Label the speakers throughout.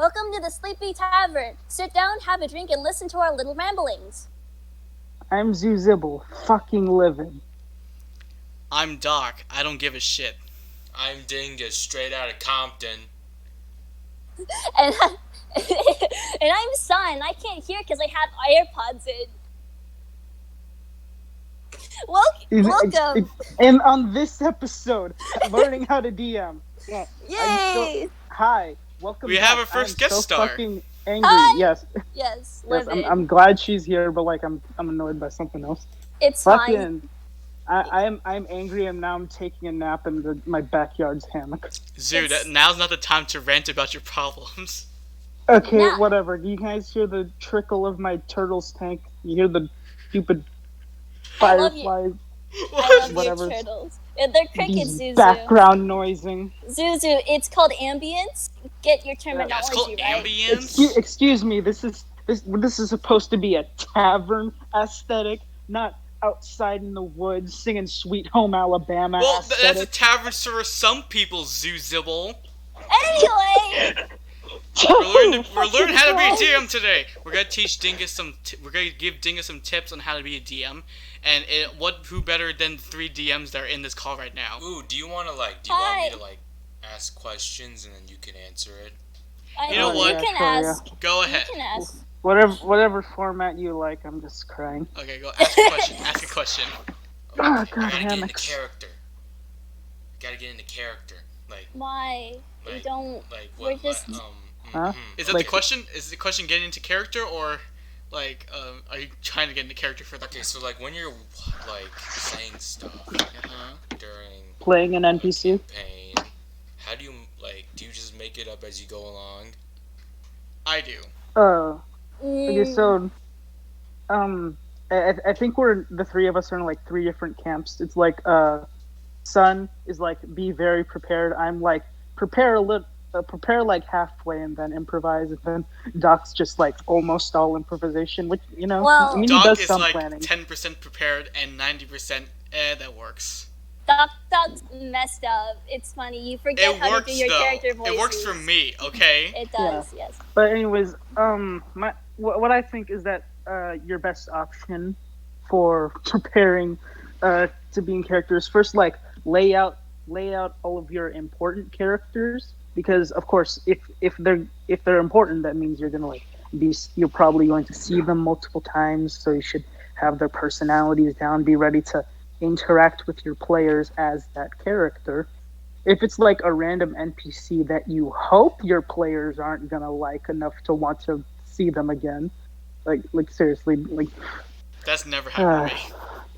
Speaker 1: Welcome to the Sleepy Tavern. Sit down, have a drink, and listen to our little ramblings.
Speaker 2: I'm Zuzibble, fucking living.
Speaker 3: I'm Doc. I don't give a shit.
Speaker 4: I'm Dingus, straight out of Compton.
Speaker 1: And, and I'm Son. I can't hear because I have AirPods in. Welcome.
Speaker 2: And on this episode, learning how to DM. Yeah,
Speaker 1: Yay!
Speaker 2: Hi, welcome.
Speaker 3: We
Speaker 2: back.
Speaker 3: have our first guest star.
Speaker 2: Fucking angry.
Speaker 1: Hi.
Speaker 2: Yes,
Speaker 1: Living.
Speaker 2: I'm glad she's here, but like I'm annoyed by something else.
Speaker 1: It's fine.
Speaker 2: I'm angry, and now I'm taking a nap in my backyard's hammock.
Speaker 3: Zoo, now's not the time to rant about your problems.
Speaker 2: Okay, whatever. Do you guys hear the trickle of my turtle's tank? You hear the stupid fireflies?
Speaker 1: I love you, turtles. They're crickets, Zuzu.
Speaker 2: Background noising.
Speaker 1: Zuzu, it's called ambience. Get your terminology
Speaker 3: It's called
Speaker 1: right.
Speaker 3: ambience?
Speaker 2: Excuse me, this is supposed to be a tavern aesthetic, not outside in the woods singing Sweet Home Alabama aesthetic.
Speaker 3: That's a tavern for some people, Zoozibble.
Speaker 1: Anyway!
Speaker 3: We're learning how to be a DM today. We're gonna teach Dingus we're gonna give Dingus some tips on how to be a DM, and who better than 3 DMs that are in this call right now?
Speaker 4: Ooh, do you want me to ask questions and then you can answer it?
Speaker 3: You know what?
Speaker 1: You can ask.
Speaker 3: Go ahead.
Speaker 1: You can ask.
Speaker 2: Whatever format you like, I'm just crying.
Speaker 3: Okay, go ask a question. Ask a question.
Speaker 2: Oh, God,
Speaker 4: I gotta get into
Speaker 2: hammocks.
Speaker 4: character. Gotta get into character.
Speaker 1: Why? We don't.
Speaker 4: What?
Speaker 1: We're just.
Speaker 2: Huh?
Speaker 3: Is that the question? Is the question getting into character, or are you trying to get into character for the?
Speaker 4: Okay, so when you're saying stuff during
Speaker 2: Playing an NPC?
Speaker 4: campaign, how do you do you just make it up as you go along?
Speaker 3: I do.
Speaker 2: Okay, so, I think the 3 of us are in 3 different camps. It's Sun is be very prepared. I'm prepare halfway and then improvise, and then Doc's just almost all improvisation, which he
Speaker 3: Doc
Speaker 2: does
Speaker 3: is
Speaker 2: some planning.
Speaker 3: 10% prepared and 90% that works.
Speaker 1: Doc's messed up. It's funny. You forget how to do your character voices.
Speaker 3: It works for me, okay?
Speaker 1: It does, yes.
Speaker 2: But anyways, what I think is that your best option for preparing to be in characters, first lay out all of your important characters, because of course if they're important, that means you're probably going to see them multiple times, so you should have their personalities down, be ready to interact with your players as that character. If it's a random NPC that you hope your players aren't gonna like enough to want to see them again, seriously,
Speaker 3: that's never happened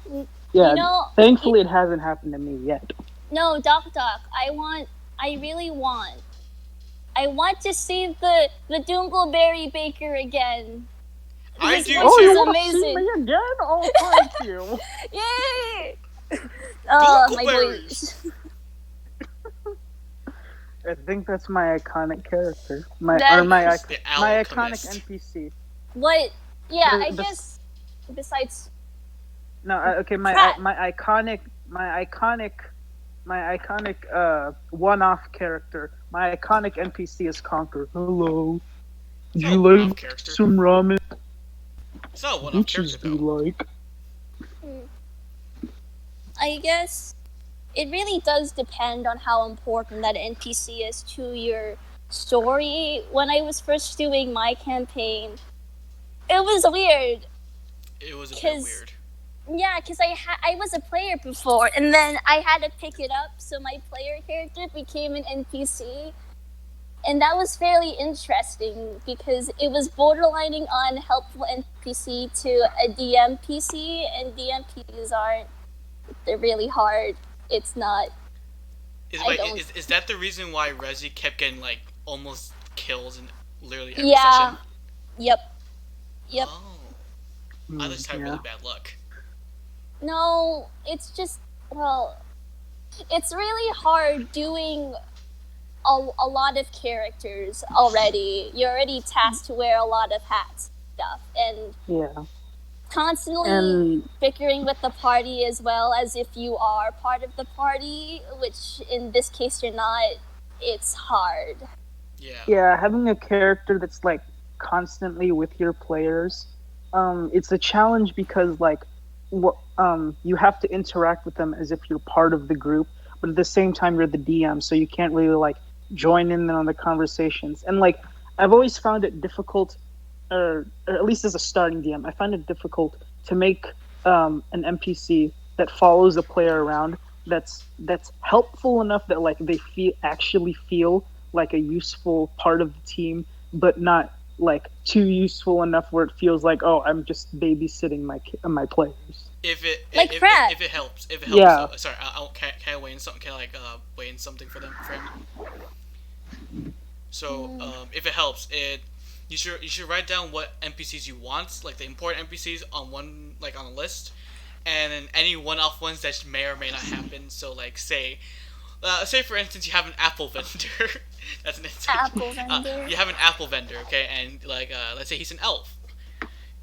Speaker 3: to me.
Speaker 2: Yeah, thankfully it hasn't happened to me yet.
Speaker 1: No, Doc, I want to see the Dingleberry Baker again.
Speaker 3: I do too.
Speaker 2: Oh, you want to
Speaker 1: amazing.
Speaker 2: see me again? Oh, thank you.
Speaker 1: Yay! Oh, my
Speaker 3: Dingleberries.
Speaker 1: boys.
Speaker 2: I think that's my iconic character. My
Speaker 3: The
Speaker 2: iconic
Speaker 3: Alchemist.
Speaker 2: NPC.
Speaker 1: What? Yeah, I
Speaker 2: The-
Speaker 1: guess. Besides.
Speaker 2: No, okay, my iconic one-off character. My iconic NPC is Conquer. Hello. Would
Speaker 3: It's
Speaker 2: you
Speaker 3: not a one-off
Speaker 2: like
Speaker 3: character.
Speaker 2: some ramen?
Speaker 3: It's not a one-off
Speaker 2: Bitches
Speaker 3: character,
Speaker 2: be
Speaker 3: though.
Speaker 2: like.
Speaker 1: I guess it really does depend on how important that NPC is to your story. When I was first doing my campaign, it was weird.
Speaker 3: It was a bit weird.
Speaker 1: Yeah, because I was a player before, and then I had to pick it up, so my player character became an NPC. And that was fairly interesting, because it was borderlining on helpful NPC to a DM PC, and DMPs they're really hard. It's not.
Speaker 3: Is that the reason why Rezi kept getting almost kills in literally every
Speaker 1: Yeah.
Speaker 3: session?
Speaker 1: Yep.
Speaker 3: Oh. I just had really bad luck.
Speaker 1: No, it's just, it's really hard doing a lot of characters already. You're already tasked to wear a lot of hats stuff, and constantly bickering with the party as well as if you are part of the party, which in this case you're not. It's hard.
Speaker 2: Yeah, having a character that's like constantly with your players, it's a challenge because like, you have to interact with them as if you're part of the group, but at the same time you're the DM, so you can't really like join in on the conversations. And like, I've always found it difficult, or at least as a starting DM, I find it difficult to make an NPC that follows a player around that's helpful enough that like they actually feel like a useful part of the team, but not like too useful enough where it feels like, oh, I'm just babysitting my players.
Speaker 1: Pratt.
Speaker 3: If it helps,
Speaker 2: Yeah.
Speaker 3: sorry, can I weigh in something? Can I like weigh in something for him? So if it helps, you should write down what NPCs you want, like the important NPCs on on a list, and then any one-off ones that may or may not happen. So like say for instance you have an apple vendor. That's an insult.
Speaker 1: Apple vendor.
Speaker 3: You have an apple vendor, okay, and like let's say he's an elf.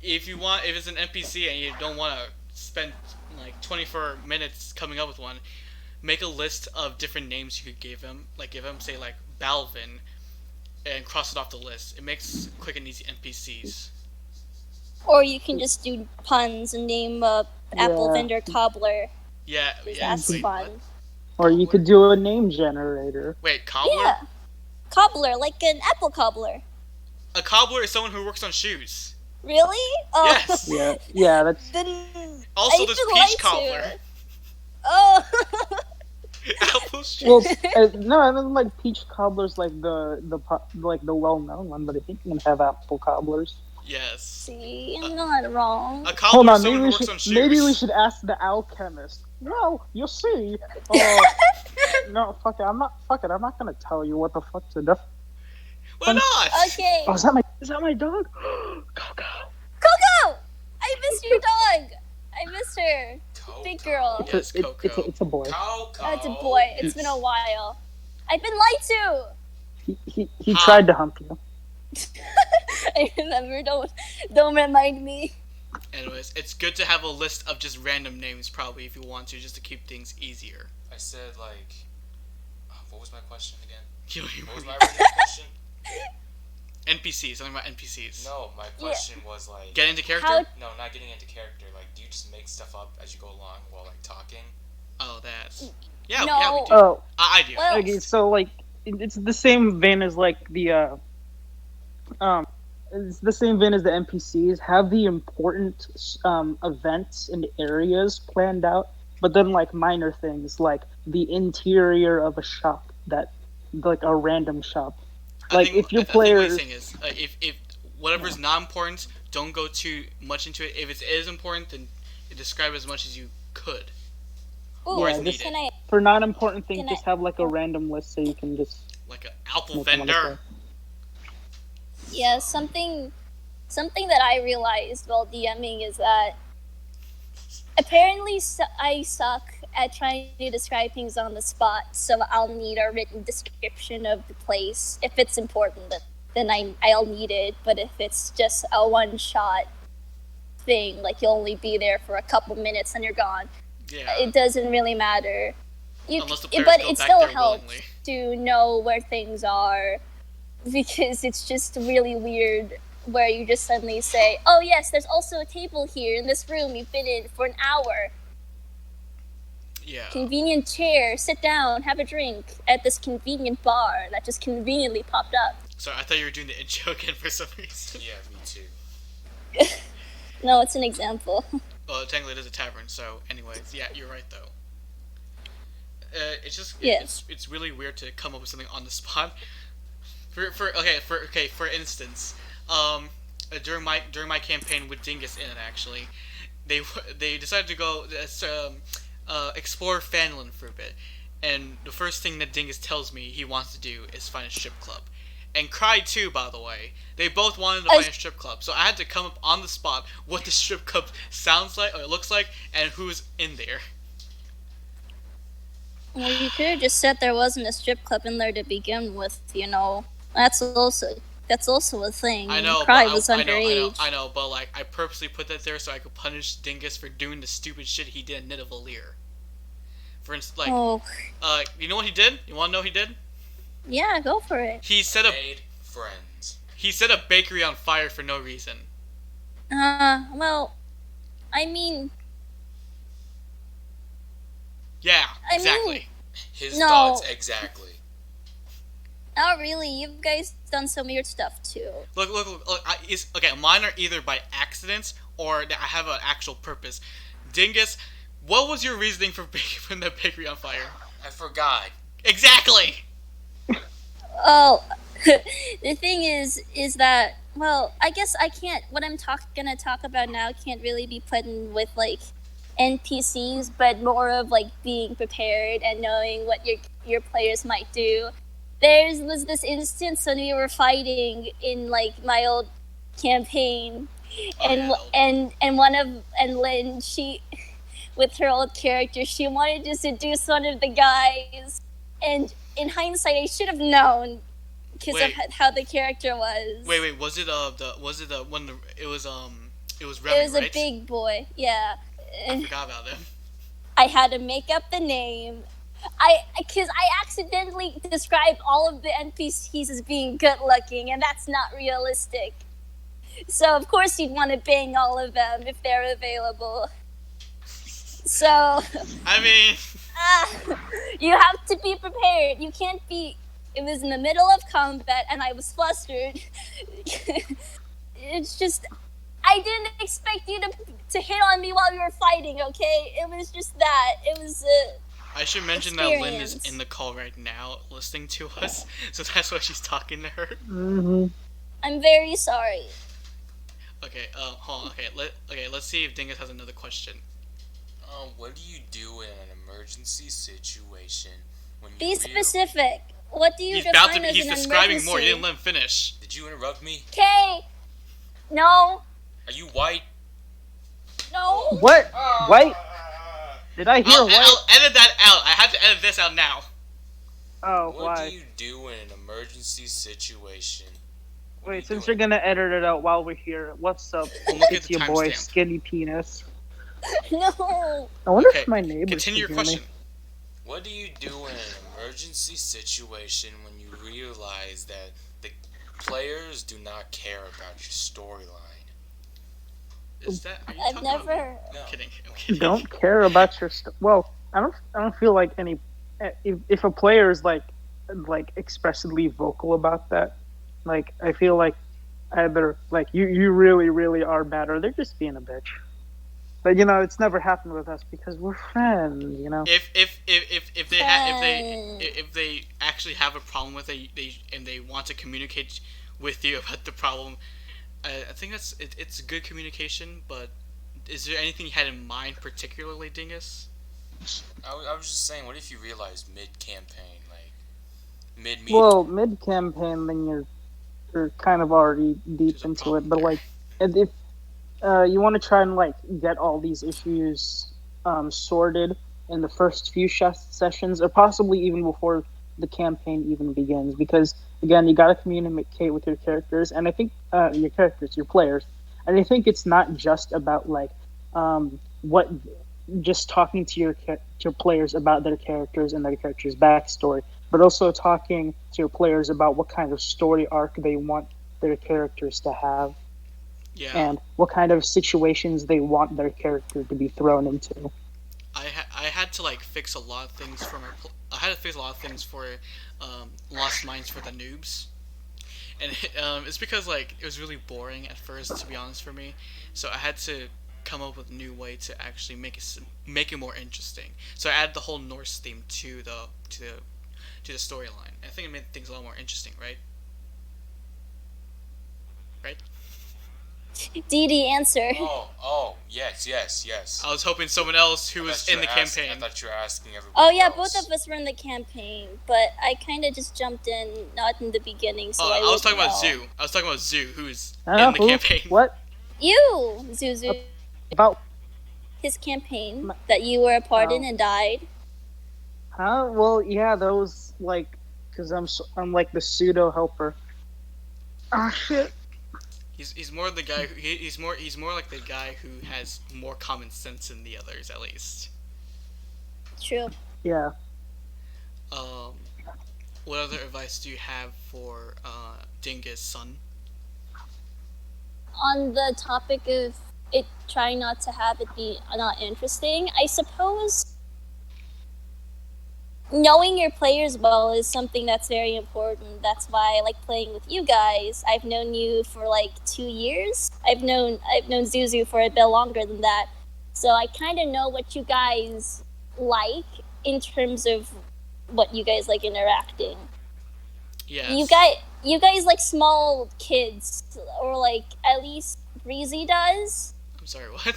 Speaker 3: If it's an NPC and you don't want to spend like 24 minutes coming up with one, make a list of different names you could give him. Like give him say like Balvin, and cross it off the list. It makes quick and easy NPCs.
Speaker 1: Or you can just do puns and name apple vendor cobbler.
Speaker 3: Yeah,
Speaker 1: That's
Speaker 3: wait,
Speaker 1: fun.
Speaker 3: what?
Speaker 2: Or you could do a name generator.
Speaker 3: Wait, cobbler?
Speaker 1: Yeah, cobbler, like an apple cobbler.
Speaker 3: A cobbler is someone who works on shoes.
Speaker 1: Really? Oh.
Speaker 3: Yes.
Speaker 2: Yeah, that's.
Speaker 1: Then
Speaker 3: Also,
Speaker 1: I
Speaker 3: there's
Speaker 1: would
Speaker 3: peach
Speaker 1: like
Speaker 3: cobbler.
Speaker 1: to. Oh.
Speaker 3: Apple shoes.
Speaker 2: Well, no, I mean like peach cobbler's like the well-known one, but I think you can have apple cobblers.
Speaker 3: Yes.
Speaker 1: See, I'm not wrong.
Speaker 3: A cobbler
Speaker 2: Hold
Speaker 3: is
Speaker 2: on,
Speaker 3: someone who works on shoes.
Speaker 2: maybe we should ask the alchemist. Well, you'll see. No, fuck it. I'm not gonna tell you what the fuck to do.
Speaker 3: Why not?
Speaker 1: Okay.
Speaker 2: Oh, is that my dog? Coco.
Speaker 1: Coco! I missed your dog. I missed her.
Speaker 4: Coco.
Speaker 1: Big girl.
Speaker 3: Yes, Coco.
Speaker 2: It's a boy.
Speaker 4: Coco.
Speaker 1: Oh, it's a boy. It's been a while. I've been lied to.
Speaker 2: He tried to hump you.
Speaker 1: I remember. Don't remind me.
Speaker 3: Anyways, it's good to have a list of just random names, probably, if you want to, just to keep things easier.
Speaker 4: I said like, what was my question again?
Speaker 3: You
Speaker 4: What was my original question?
Speaker 3: NPCs, something about NPCs.
Speaker 4: No, my question was like,
Speaker 3: Get into character?
Speaker 4: no, not getting into character. Like, do you just make stuff up as you go along while like talking?
Speaker 3: Oh, that's... Yeah,
Speaker 1: No.
Speaker 3: yeah, we do.
Speaker 2: Oh,
Speaker 3: I do.
Speaker 1: Well-
Speaker 2: okay. So like, it's the same vein as like the it's the same vein as the NPCs. Have the important events and areas planned out, but then like minor things like the interior of a shop, that like a random shop. Like if your
Speaker 3: I think what
Speaker 2: players,
Speaker 3: he's saying is, if whatever's not important, don't go too much into it. If it is important, then describe as much as you could.
Speaker 1: Ooh,
Speaker 3: Or as
Speaker 2: Yeah,
Speaker 3: needed.
Speaker 1: can I?
Speaker 2: for non-important things,
Speaker 1: Can
Speaker 2: just have like a random list so you can just.
Speaker 3: Like an apple
Speaker 2: make them on the
Speaker 3: vendor.
Speaker 1: Yeah, something that I realized while DMing is that apparently I suck at trying to describe things on the spot, so I'll need a written description of the place. If it's important, then I'll need it, but if it's just a one-shot thing, like you'll only be there for a couple minutes and you're gone,
Speaker 3: Yeah.
Speaker 1: it doesn't really matter.
Speaker 3: Unless the players
Speaker 1: But
Speaker 3: go
Speaker 1: it
Speaker 3: back
Speaker 1: still
Speaker 3: there
Speaker 1: helps
Speaker 3: willingly.
Speaker 1: to know where things are, because it's just really weird where you just suddenly say, oh yes, there's also a table here in this room you've been in for an hour.
Speaker 3: Yeah.
Speaker 1: Convenient chair, sit down, have a drink at this convenient bar that just conveniently popped up.
Speaker 3: Sorry, I thought you were doing the intro again for some reason.
Speaker 4: Yeah, me too.
Speaker 1: No, it's an example.
Speaker 3: Well, technically it is a tavern, so anyways, yeah, you're right though. It's just
Speaker 1: Yes.
Speaker 3: it's really weird to come up with something on the spot. For instance, during my campaign with Dingus in it, actually, they decided to go explore Fanland for a bit, and the first thing that Dingus tells me he wants to do is find a strip club. And Cry too, by the way. They both wanted to find a strip club, so I had to come up on the spot what the strip club sounds like, or it looks like, and who's in there.
Speaker 1: Well, you could have just said there wasn't a strip club in there to begin with, you know. That's also a thing.
Speaker 3: I know,
Speaker 1: Cry
Speaker 3: but
Speaker 1: was underage.
Speaker 3: I know, but like I purposely put that there so I could punish Dingus for doing the stupid shit he did in Nidavellir. For instance, like,
Speaker 1: Oh,
Speaker 3: you know what he did? You want to know what he did?
Speaker 1: Yeah, go for it.
Speaker 3: He set
Speaker 4: Made friends.
Speaker 3: a bakery on fire for no reason.
Speaker 1: Well, I mean,
Speaker 3: Yeah,
Speaker 1: I
Speaker 3: exactly.
Speaker 1: mean,
Speaker 4: His
Speaker 1: No.
Speaker 4: thoughts exactly.
Speaker 1: not really. You guys done some weird stuff too.
Speaker 3: Look. Okay, mine are either by accident or I have an actual purpose. Dingus, what was your reasoning for putting the bakery on fire?
Speaker 4: I forgot.
Speaker 3: Exactly.
Speaker 1: Oh, the thing is that, well, I guess I can't. What I'm gonna talk about now can't really be put in with like NPCs, but more of like being prepared and knowing what your players might do. There was this instance when we were fighting in like my old campaign, and Lynn, she, with her old character, she wanted to seduce one of the guys, and in hindsight, I should have known because of how the character was.
Speaker 3: Wait. Was it the one? It was Remy,
Speaker 1: It was
Speaker 3: right?
Speaker 1: a big boy. Yeah.
Speaker 3: I forgot about him.
Speaker 1: I had to make up the name. Because I accidentally described all of the NPCs as being good looking, and that's not realistic. So of course you'd want to bang all of them if they're available. So
Speaker 3: I mean,
Speaker 1: you have to be prepared. You can't be. It was in the middle of combat, and I was flustered. It's just, I didn't expect you to hit on me while we were fighting. Okay, it was just that. It was.
Speaker 3: I should mention that Lynn is in the call right now, listening to us, so that's why she's talking to her.
Speaker 2: Mm-hmm.
Speaker 1: I'm very sorry.
Speaker 3: Okay, hold on. Okay, let's see if Dingus has another question.
Speaker 4: What do you do in an emergency situation when you
Speaker 1: Be specific. What do you
Speaker 3: He's
Speaker 1: define as
Speaker 3: he's
Speaker 1: an
Speaker 3: describing
Speaker 1: emergency?
Speaker 3: more. You didn't let him finish.
Speaker 4: Did you interrupt me?
Speaker 1: Okay. No.
Speaker 4: Are you white?
Speaker 1: No.
Speaker 2: What? White? Did I hear white?
Speaker 3: I'll edit that out. I have to edit this out now.
Speaker 2: Oh,
Speaker 4: What
Speaker 2: why?
Speaker 4: do you do in an emergency situation?
Speaker 2: Wait, since you're gonna edit it out while we're here, what's up?
Speaker 3: Look at
Speaker 2: It's
Speaker 3: the
Speaker 2: your boy,
Speaker 3: timestamp.
Speaker 2: Skinny Penis.
Speaker 1: No.
Speaker 2: I wonder
Speaker 3: Okay,
Speaker 2: if my neighbors
Speaker 3: continue your
Speaker 2: can hear me.
Speaker 3: question.
Speaker 4: What do you do in an emergency situation when you realize that the players do not care about your storyline?
Speaker 3: Is that? Are you
Speaker 1: I've
Speaker 3: talking about me?
Speaker 1: never.
Speaker 4: No.
Speaker 3: I'm kidding.
Speaker 2: Don't care about your well, I don't feel like any. If a player is like expressively vocal about that, like I feel like either like you really are bad, or they're just being a bitch. But it's never happened with us because we're friends.
Speaker 3: If they actually have a problem with it, and they want to communicate with you about the problem, I think it's good communication. But is there anything you had in mind particularly, Dingus?
Speaker 4: I was just saying, what if you realize mid-campaign, like mid-meeting?
Speaker 2: Well, mid campaign, then you're kind of already deep
Speaker 3: There's a
Speaker 2: into
Speaker 3: problem
Speaker 2: it. But
Speaker 3: there.
Speaker 2: like, if you want to try and like get all these issues sorted in the first few sessions, or possibly even before the campaign even begins, because again, you got to communicate with your characters, and I think your players, and I think it's not just about like what just talking to your players about their characters and their characters' backstory, but also talking to your players about what kind of story arc they want their characters to have.
Speaker 3: Yeah.
Speaker 2: And what kind of situations they want their character to be thrown into.
Speaker 3: I had to like fix a lot of things for I had to fix a lot of things for Lost Minds for the noobs, and it's because like it was really boring at first, to be honest, for me. So I had to come up with a new way to actually make it more interesting. So I added the whole Norse theme to the storyline. I think it made things a lot more interesting, right? Right?
Speaker 1: DD answer.
Speaker 4: Oh, yes.
Speaker 3: I was hoping someone else who
Speaker 4: I
Speaker 3: was
Speaker 4: thought you
Speaker 3: in the
Speaker 4: were asking-
Speaker 3: campaign.
Speaker 4: I thought you were asking everybody
Speaker 1: Oh yeah,
Speaker 4: else.
Speaker 1: both of us were in the campaign, but I kind of just jumped in, not in the beginning, so I
Speaker 3: was talking about
Speaker 1: wouldn't know.
Speaker 3: Zoo. I was talking about Zoo, who's
Speaker 2: I
Speaker 3: in
Speaker 2: don't know
Speaker 3: the
Speaker 2: who.
Speaker 3: campaign.
Speaker 2: What
Speaker 1: You, Zuzu,
Speaker 2: about?
Speaker 1: his campaign that you were a part in and died.
Speaker 2: Huh? Well, yeah, those like, cause I'm like the pseudo helper. Ah, shit.
Speaker 3: He's more the guy. He's more like the guy who has more common sense than the others, at least.
Speaker 1: True.
Speaker 2: Yeah.
Speaker 3: Well, what other advice do you have for Dingus' son?
Speaker 1: On the topic of it, trying not to have it be not interesting, I suppose knowing your players well is something that's very important. That's why I like playing with you guys. I've known you for like 2 years. I've known Zuzu for a bit longer than that. So I kind of know what you guys like in terms of what you guys like interacting.
Speaker 3: Yes.
Speaker 1: You guys like small kids, or like at least Breezy does.
Speaker 3: I'm sorry, what?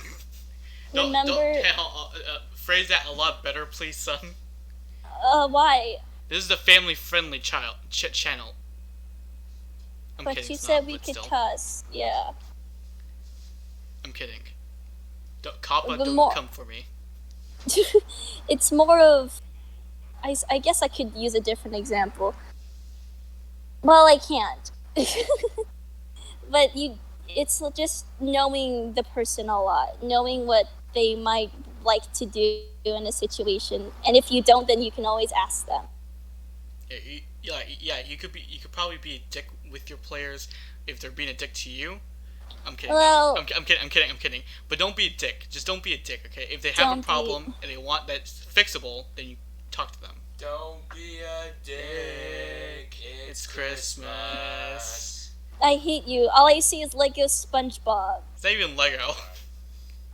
Speaker 1: Remember?
Speaker 3: Phrase that a lot better, please, son.
Speaker 1: Why?
Speaker 3: This is a family-friendly channel. I'm
Speaker 1: But
Speaker 3: kidding.
Speaker 1: you
Speaker 3: it's
Speaker 1: said
Speaker 3: not,
Speaker 1: we
Speaker 3: but
Speaker 1: could
Speaker 3: still.
Speaker 1: cuss. Yeah.
Speaker 3: I'm kidding. Kappa,
Speaker 1: The
Speaker 3: don't
Speaker 1: more-
Speaker 3: come for me.
Speaker 1: It's more of. I guess I could use a different example. Well, I can't. But it's just knowing the person a lot, knowing what they might like to do in a situation, and if you don't, then you can always ask them.
Speaker 3: You could probably be a dick with your players if they're being a dick to you. I'm kidding.
Speaker 1: Well-
Speaker 3: I'm kidding. But don't be a dick. Just don't be a dick, okay? If they have a
Speaker 1: Don't be-
Speaker 3: problem and they want that's fixable, then you talk to them.
Speaker 4: Don't be a dick. It's Christmas.
Speaker 1: I hate you. All I see is Lego SpongeBob.
Speaker 3: It's not even Lego.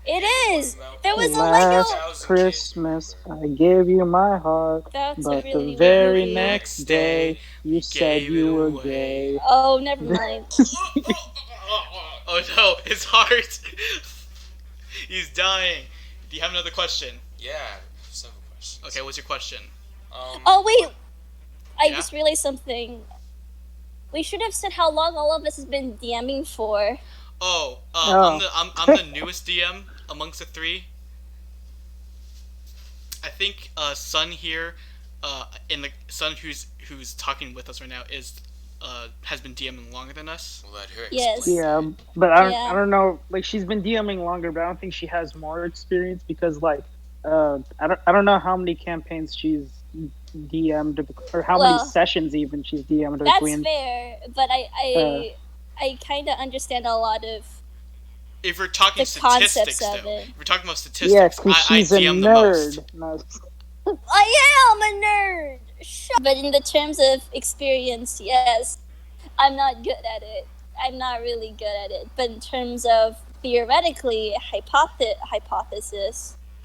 Speaker 1: It is. There was a
Speaker 2: Last
Speaker 1: Lego.
Speaker 2: Christmas, I gave you my heart,
Speaker 1: That's a
Speaker 2: but
Speaker 1: really
Speaker 2: the very
Speaker 1: weird-
Speaker 2: next day, you said
Speaker 3: gave
Speaker 2: you
Speaker 3: it
Speaker 2: were
Speaker 3: away.
Speaker 2: gay.
Speaker 1: Oh, never mind.
Speaker 3: Oh no, his heart. He's dying. Do you have another question?
Speaker 4: Yeah, several questions.
Speaker 3: Okay, what's your question?
Speaker 1: Oh wait, I
Speaker 3: Yeah?
Speaker 1: just realized something. We should have said how long all of us has been DMing for.
Speaker 3: Oh,
Speaker 2: Oh.
Speaker 3: I'm the newest DM amongst the three. I think Sun here, in the Sun who's talking with us right now has been DMing longer than us.
Speaker 4: We'll let her
Speaker 1: Yes.
Speaker 4: explain.
Speaker 2: Yeah, but I
Speaker 1: Yeah.
Speaker 2: don't know. Like, she's been DMing longer, but I don't think she has more experience because, like, I don't know how many campaigns she's DM'd or how
Speaker 1: Well,
Speaker 2: many sessions even she's DM'd
Speaker 1: That's
Speaker 2: between.
Speaker 1: fair, but I kind of understand a lot of.
Speaker 3: If we're talking
Speaker 1: The
Speaker 3: statistics,
Speaker 1: concepts of
Speaker 3: though,
Speaker 1: it.
Speaker 3: if we're talking about statistics,
Speaker 2: Yeah, because
Speaker 3: I
Speaker 2: she's a
Speaker 3: DM the most.
Speaker 2: nerd. No,
Speaker 1: I am a nerd. But in the terms of experience, yes, I'm not good at it. I'm not really good at it. But in terms of theoretically,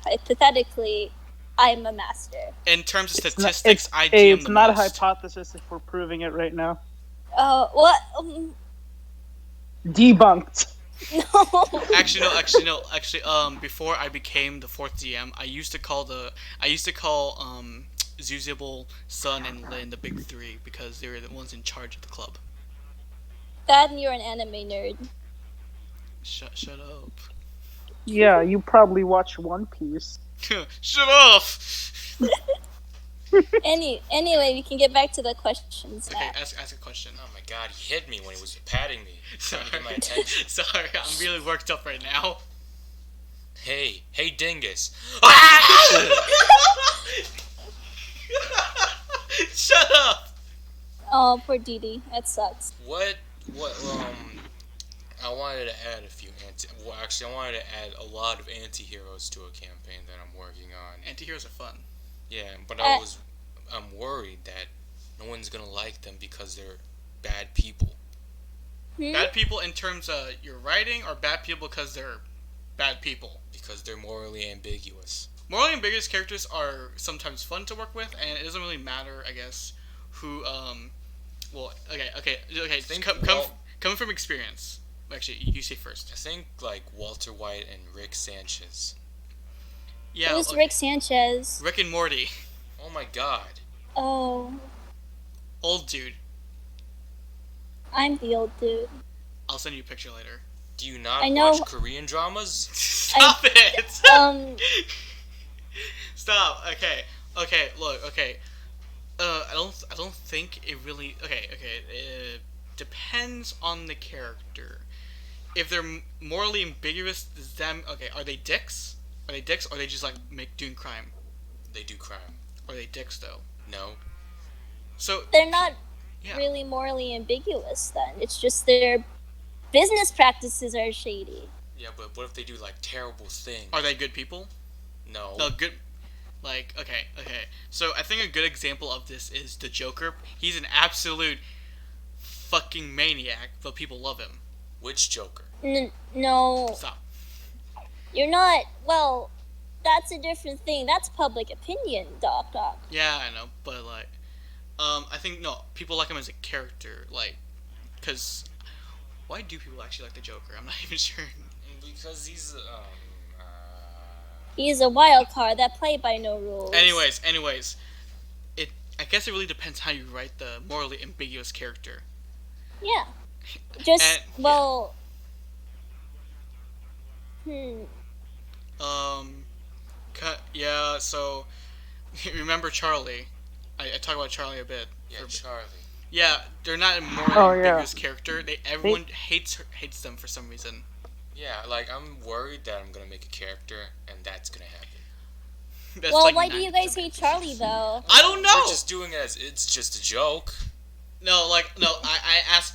Speaker 1: hypothetically, I'm a master.
Speaker 3: In terms of
Speaker 2: it's not,
Speaker 3: statistics, I
Speaker 2: hey,
Speaker 3: DM
Speaker 2: it's
Speaker 3: the
Speaker 2: not a
Speaker 3: most.
Speaker 2: hypothesis if we're proving it right now.
Speaker 1: What?
Speaker 2: Debunked.
Speaker 1: No.
Speaker 3: Actually, no. Before I became the fourth DM, I used to call Zuzibble, Sun, and Lin the big three because they were the ones in charge of the club.
Speaker 1: That and you're an anime nerd.
Speaker 3: Shut up.
Speaker 2: Yeah, you probably watch One Piece.
Speaker 3: Shut up.
Speaker 1: Anyway, we can get back to the questions now.
Speaker 3: Okay, ask a question.
Speaker 4: Oh my god, he hit me when he was patting me. Trying
Speaker 3: Sorry,
Speaker 4: to get my attention.
Speaker 3: sorry, I'm really worked up right now.
Speaker 4: Hey Dingus.
Speaker 3: Shut up.
Speaker 1: Oh, poor Didi. That sucks.
Speaker 4: What, I wanted to add I wanted to add a lot of anti-heroes to a campaign that I'm working on.
Speaker 3: Anti-heroes are fun.
Speaker 4: Yeah, but I'm worried that no one's gonna like them because they're bad people.
Speaker 3: Bad people in terms of your writing, or bad people because they're bad people?
Speaker 4: Because they're morally ambiguous.
Speaker 3: Morally ambiguous characters are sometimes fun to work with, and it doesn't really matter, I guess, who, well, okay, coming from experience. Actually, you say first.
Speaker 4: I think like Walter White and Rick Sanchez.
Speaker 3: Yeah,
Speaker 1: Who's
Speaker 3: okay.
Speaker 1: Rick Sanchez?
Speaker 3: Rick and Morty.
Speaker 4: Oh my god.
Speaker 1: Oh,
Speaker 3: Old dude.
Speaker 1: I'm the old dude.
Speaker 3: I'll send you a picture later.
Speaker 4: Do you not
Speaker 1: I know-
Speaker 4: watch Korean dramas?
Speaker 3: Stop it! Stop. Okay. Look. Okay. I don't think it really. Okay. It depends on the character. If they're morally ambiguous, does them? Okay. Are they dicks? Or are they just like doing crime?
Speaker 4: They do crime.
Speaker 3: Are they dicks though?
Speaker 4: No.
Speaker 3: So
Speaker 1: they're not
Speaker 3: yeah,
Speaker 1: really morally ambiguous. Then it's just their business practices are shady.
Speaker 4: Yeah, but what if they do like terrible things?
Speaker 3: are they good people?
Speaker 4: No.
Speaker 3: No, good. Like, okay. So I think a good example of this is the Joker. He's an absolute fucking maniac, but people love him.
Speaker 4: Which Joker?
Speaker 1: No,
Speaker 3: Stop.
Speaker 1: you're not. Well, that's a different thing. That's public opinion, Doc.
Speaker 3: Yeah, I know, but like, I think no, people like him as a character, like, cause why do people actually like the Joker? I'm not even sure.
Speaker 4: Because he's
Speaker 1: He's a wild card that play by no rules.
Speaker 3: Anyways, I guess it really depends how you write the morally ambiguous character.
Speaker 1: Yeah. Just
Speaker 3: And,
Speaker 1: well.
Speaker 3: Yeah. So remember Charlie? I talk about Charlie a bit.
Speaker 4: yeah, Charlie.
Speaker 3: Yeah, they're not a morally
Speaker 2: Oh, yeah.
Speaker 3: ambiguous character. Everyone hates them for some reason.
Speaker 4: Yeah, like I'm worried that I'm gonna make a character and that's gonna happen.
Speaker 3: That's
Speaker 1: Well,
Speaker 3: like
Speaker 1: why do you
Speaker 3: 90%
Speaker 1: guys hate Charlie though?
Speaker 3: I don't know.
Speaker 4: We're just doing it as it's just a joke.
Speaker 3: No, like no. I asked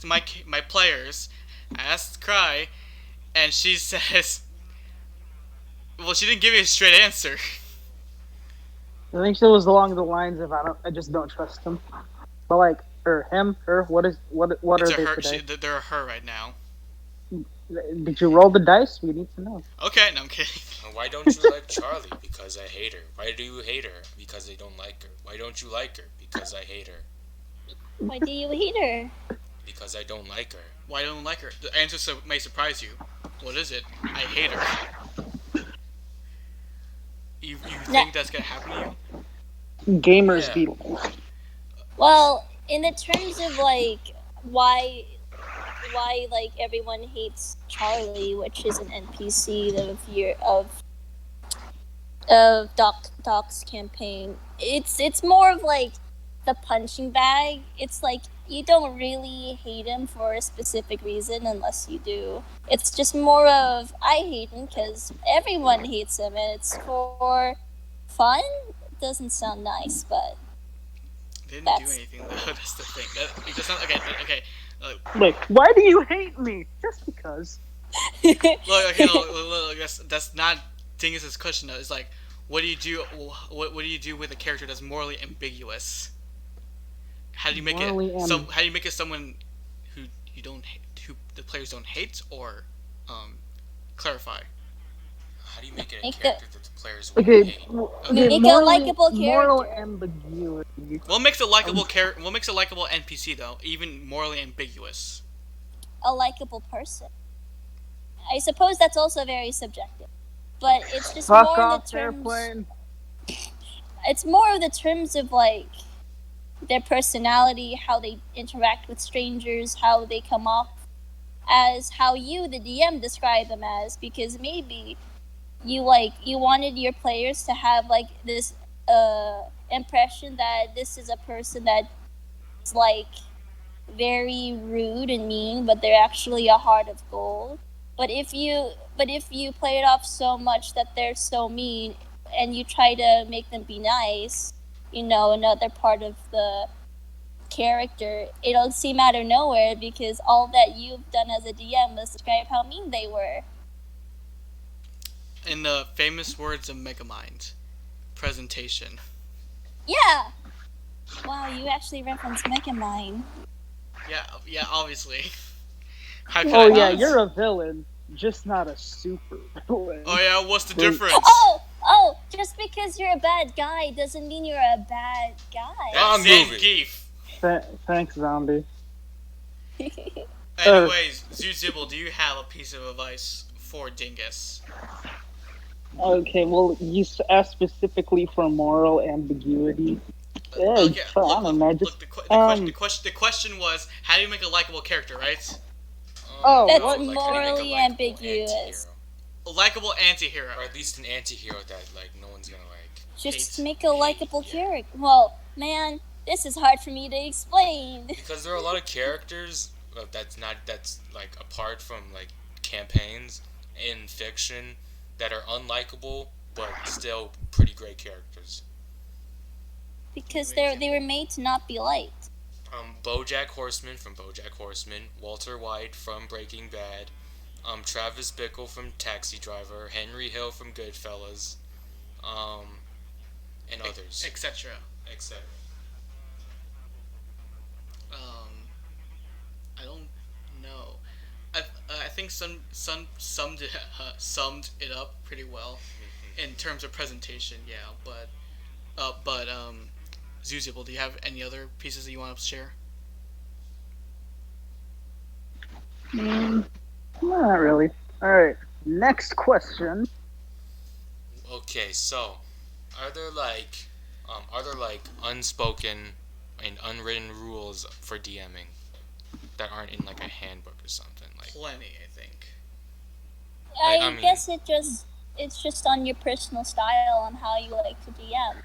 Speaker 3: my players. I asked Cry, and she says, well, she didn't give me a straight answer.
Speaker 2: I think it was along the lines of I just don't trust him. But like, or him, her, what
Speaker 3: It's
Speaker 2: are
Speaker 3: a
Speaker 2: they
Speaker 3: her.
Speaker 2: today?
Speaker 3: They're a her right now.
Speaker 2: Did you roll the dice? We need to know.
Speaker 3: Okay, no, I'm kidding.
Speaker 4: Why don't you like Charlie? Because I hate her. Why do you hate her? Because I don't like her. Why don't you like her? Because I hate her.
Speaker 1: Why do you hate her?
Speaker 4: Because I don't like her.
Speaker 3: Why don't you like her? The answer may surprise you. What is it? I hate her. You think that's gonna happen to you?
Speaker 2: Gamers
Speaker 4: Yeah.
Speaker 2: be.
Speaker 1: Well, in the terms of like why like everyone hates Charlie, which is an NPC of Doc's campaign. It's more of like the punching bag. It's like you don't really hate him for a specific reason unless you do. It's just more of I hate him because everyone hates him and it's for fun. It doesn't sound nice, but
Speaker 3: They didn't do
Speaker 1: That's-
Speaker 3: anything though. That's the thing. That's not okay.
Speaker 2: Like, why do you hate me? Just because.
Speaker 3: Look, okay, look, that's not Dingus's question though. It's like, what do you do? What do you do with a character that's morally ambiguous? How do you make
Speaker 2: Morally
Speaker 3: it? How do you make it someone who you don't who the players don't hate, or clarify?
Speaker 4: How do you make it a
Speaker 1: Make
Speaker 4: character that the players won't
Speaker 2: Okay,
Speaker 4: hate?
Speaker 1: Make a likable
Speaker 2: Moral
Speaker 1: character.
Speaker 2: ambiguity.
Speaker 3: What makes a likable character? What makes a likable NPC though? Even morally ambiguous.
Speaker 1: A likable person. I suppose that's also very subjective, but it's just
Speaker 2: Fuck
Speaker 1: more in the
Speaker 2: off,
Speaker 1: terms.
Speaker 2: airplane.
Speaker 1: It's more of the terms of like their personality, how they interact with strangers, how they come off as how you, the DM, describe them as. Because maybe you wanted your players to have like this impression that this is a person that's like very rude and mean, but they're actually a heart of gold. But if you play it off so much that they're so mean, and you try to make them be nice, another part of the character, it'll seem out of nowhere because all that you've done as a DM was describe how mean they were.
Speaker 3: In the famous words of Megamind, presentation.
Speaker 1: Yeah. Wow, you actually referenced Megamind.
Speaker 3: Yeah, obviously. How could
Speaker 2: Oh
Speaker 3: I
Speaker 2: yeah,
Speaker 3: not?
Speaker 2: you're a villain, just not a super villain.
Speaker 3: Oh yeah, what's the
Speaker 2: Wait.
Speaker 3: difference?
Speaker 1: Oh, just because you're a bad guy doesn't mean you're a bad guy.
Speaker 4: I'm
Speaker 3: Same
Speaker 4: moving.
Speaker 3: Geef.
Speaker 2: Thanks, zombie.
Speaker 3: Anyways, Zuzibble, do you have a piece of advice for Dingus?
Speaker 2: Okay, well, you asked specifically for moral ambiguity. Yeah,
Speaker 3: Okay,
Speaker 2: I don't know, just
Speaker 3: the question was, how do you make a likable character, right?
Speaker 2: Oh,
Speaker 1: That's
Speaker 2: what?
Speaker 4: Like, how do you make a
Speaker 1: morally
Speaker 4: likable
Speaker 1: ambiguous.
Speaker 4: anti-hero?
Speaker 3: A likable anti-hero.
Speaker 4: Or at least an anti-hero that like no one's gonna like.
Speaker 1: Just
Speaker 3: Hate.
Speaker 1: make a likable character. Well, man, this is hard for me to explain.
Speaker 4: Because there are a lot of characters that's like apart from like campaigns in fiction that are unlikable but still pretty great characters.
Speaker 1: because
Speaker 4: Wait,
Speaker 1: they were made to not be liked.
Speaker 4: BoJack Horseman from BoJack Horseman, Walter White from Breaking Bad, Travis Bickle from Taxi Driver, Henry Hill from Goodfellas, and others,
Speaker 3: etc.
Speaker 4: etc.
Speaker 3: I don't know. I think some summed it up pretty well in terms of presentation. Yeah, but Zuzibel, do you have any other pieces that you want to share?
Speaker 2: Not really. All right. Next question.
Speaker 4: Okay, so are there like unspoken and unwritten rules for DMing that aren't in like a handbook or something? Like
Speaker 3: Plenty, I think.
Speaker 1: I
Speaker 4: mean-
Speaker 1: guess it's just on your personal style on how you like to DM.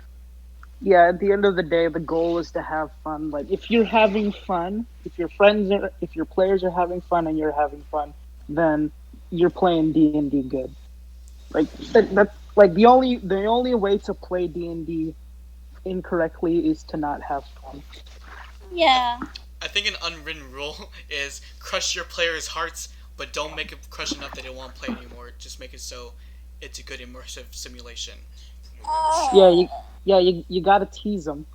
Speaker 2: Yeah, at the end of the day, the goal is to have fun. Like, if you're having fun, if your players are having fun and you're having fun, then you're playing D&D good. Like that's like the only way to play D&D incorrectly is to not have fun.
Speaker 1: Yeah.
Speaker 3: I think an unwritten rule is crush your players' hearts, but don't make it crush enough that they won't play anymore. Just make it so it's a good immersive simulation.
Speaker 2: You gotta tease them.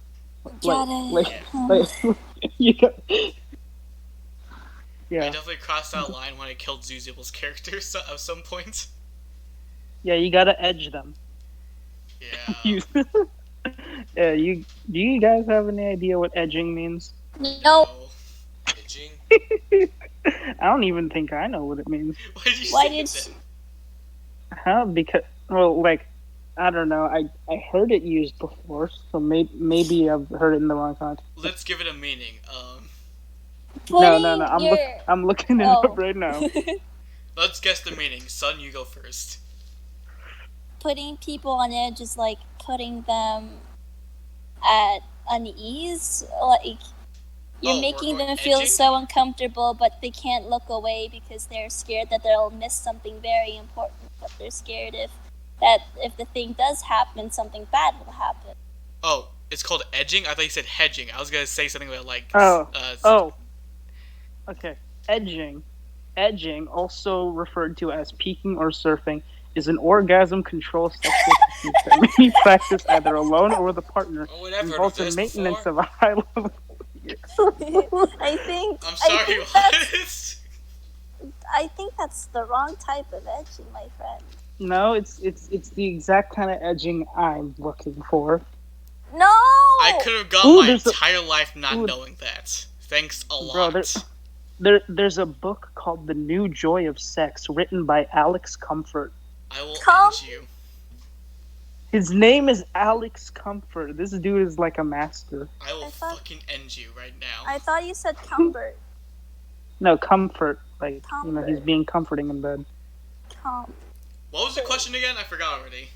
Speaker 1: Gotta.
Speaker 2: You got,
Speaker 3: I
Speaker 2: yeah,
Speaker 3: definitely crossed that line when I killed Zuzibel's character at some point.
Speaker 2: yeah, you gotta edge them.
Speaker 3: Yeah.
Speaker 2: Yeah, do you guys have any idea what edging means?
Speaker 1: Nope.
Speaker 4: edging.
Speaker 2: I don't even think I know what it means.
Speaker 3: Why did you
Speaker 1: Why
Speaker 3: say
Speaker 1: did
Speaker 3: that?
Speaker 2: Huh? Because, well, like, I don't know. I heard it used before, so maybe I've heard it in the wrong context.
Speaker 3: Let's give it a meaning.
Speaker 2: No.
Speaker 1: Your...
Speaker 2: I'm looking it up right now.
Speaker 3: Let's guess the meaning. Son, you go first.
Speaker 1: Putting people on edge is like putting them at unease. Like you're making them feel
Speaker 3: edging?
Speaker 1: so uncomfortable, but they can't look away because they're scared that they'll miss something very important. But they're scared if the thing does happen, something bad will happen.
Speaker 3: Oh, it's called edging? I thought you said hedging. I was gonna say something about like.
Speaker 2: Okay. Edging, also referred to as peeking or surfing, is an orgasm control sexual technique that may be practiced either alone or with a partner.
Speaker 4: Oh, wait, I've heard of
Speaker 2: Involves the
Speaker 4: this
Speaker 2: maintenance
Speaker 4: before.
Speaker 2: of a high level.
Speaker 1: I think.
Speaker 3: I'm sorry, what?
Speaker 1: I think that's the wrong type of edging, my friend.
Speaker 2: No, it's the exact kind of edging I'm looking for.
Speaker 1: No.
Speaker 3: I could have gone my
Speaker 2: there's a-
Speaker 3: entire life not
Speaker 2: Ooh.
Speaker 3: knowing that. Thanks a
Speaker 2: Bro,
Speaker 3: lot.
Speaker 2: there's a book called The New Joy of Sex, written by Alex Comfort.
Speaker 3: I will
Speaker 1: Come-
Speaker 3: end you.
Speaker 2: His name is Alex Comfort. This dude is like a master.
Speaker 3: I will
Speaker 1: I thought-
Speaker 3: fucking end you right now.
Speaker 1: I thought you said comfort.
Speaker 2: No, comfort. Like,
Speaker 1: Comfort.
Speaker 2: he's being comforting in bed.
Speaker 3: What was the question again? I forgot already.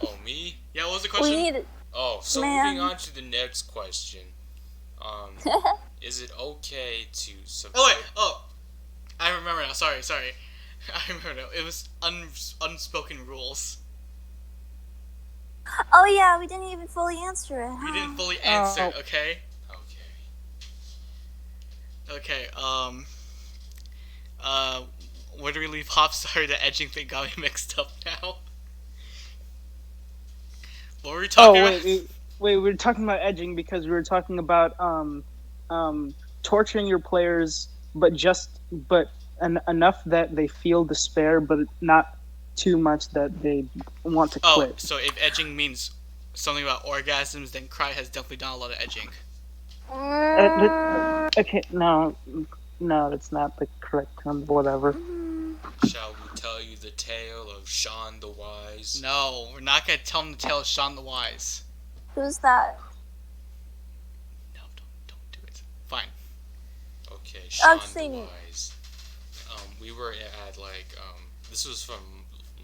Speaker 4: Oh, me?
Speaker 3: Yeah, what was the
Speaker 1: We
Speaker 3: question?
Speaker 1: need.
Speaker 4: Oh, so
Speaker 1: Man.
Speaker 4: moving on to the next question. Is it okay to subvert?
Speaker 3: Oh, wait. Oh. I remember now. Sorry. I remember now. It was unspoken rules.
Speaker 1: Oh yeah, we didn't even fully answer it.
Speaker 3: You didn't fully answer,
Speaker 2: Oh.
Speaker 3: okay?
Speaker 4: Okay.
Speaker 3: Okay, where do we leave off? Sorry, the edging thing got me mixed up now. What were we talking about?
Speaker 2: wait, we were talking about edging because we were talking about torturing your players, but enough that they feel despair, but not too much that they want to
Speaker 3: Oh,
Speaker 2: quit.
Speaker 3: so if edging means something about orgasms, then Cry has definitely done a lot of edging.
Speaker 2: Okay, no, that's not the correct term. Whatever.
Speaker 4: Shall we tell you the tale of Sean the Wise?
Speaker 3: No, we're not gonna tell him the tale of Sean the Wise.
Speaker 1: Who's that?
Speaker 3: No, don't do it. Fine.
Speaker 4: Okay,
Speaker 1: I've
Speaker 4: Sean
Speaker 1: seen
Speaker 4: the
Speaker 1: it.
Speaker 4: Wise. We were at this was from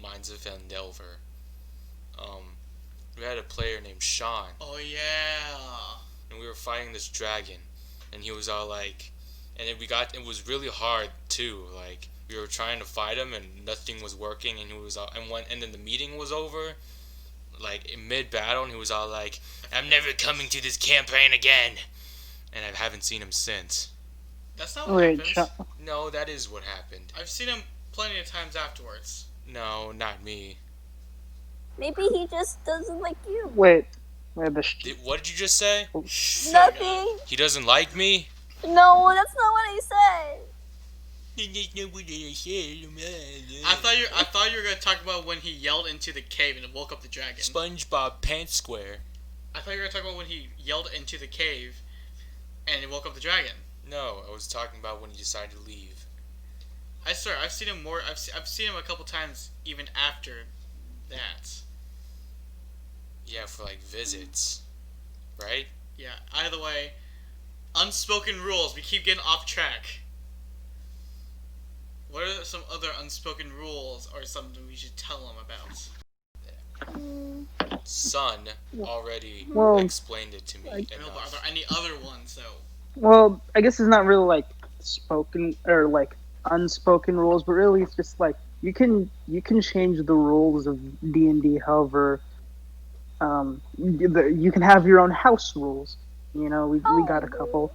Speaker 4: Minds of Endelver. We had a player named Sean,
Speaker 3: Oh yeah.
Speaker 4: and we were fighting this dragon, and he was all like, and it was really hard too. Like we were trying to fight him, and nothing was working, and he was all, and then the meeting was over, like in mid battle, and he was all like, "I'm never coming to this campaign again," and I haven't seen him since.
Speaker 3: That's not what
Speaker 2: Wait,
Speaker 3: happens.
Speaker 4: No, that is what happened.
Speaker 3: I've seen him plenty of times afterwards.
Speaker 4: No, not me.
Speaker 1: Maybe he just doesn't like you.
Speaker 2: wait.
Speaker 4: What did you just say?
Speaker 1: Nothing.
Speaker 4: He doesn't like me?
Speaker 1: No, that's not what I said.
Speaker 3: I thought you were gonna talk about when he yelled into the cave and woke up the dragon.
Speaker 4: SpongeBob Pants Square.
Speaker 3: I thought you were gonna talk about when he yelled into the cave and it woke up the dragon.
Speaker 4: No, I was talking about when he decided to leave.
Speaker 3: I swear, I've seen him more. I've seen him a couple times even after that.
Speaker 4: Yeah, for like visits, right?
Speaker 3: Yeah. Either way, unspoken rules. We keep getting off track. What are some other unspoken rules or something we should tell them about?
Speaker 4: Son already
Speaker 2: Well,
Speaker 4: explained it to me
Speaker 3: No, but are
Speaker 4: enough.
Speaker 3: there any other ones though?
Speaker 2: Well, I guess it's not really like spoken or like unspoken rules, but really it's just like you can change the rules of D&D. However, you can have your own house rules. You know, we got a couple.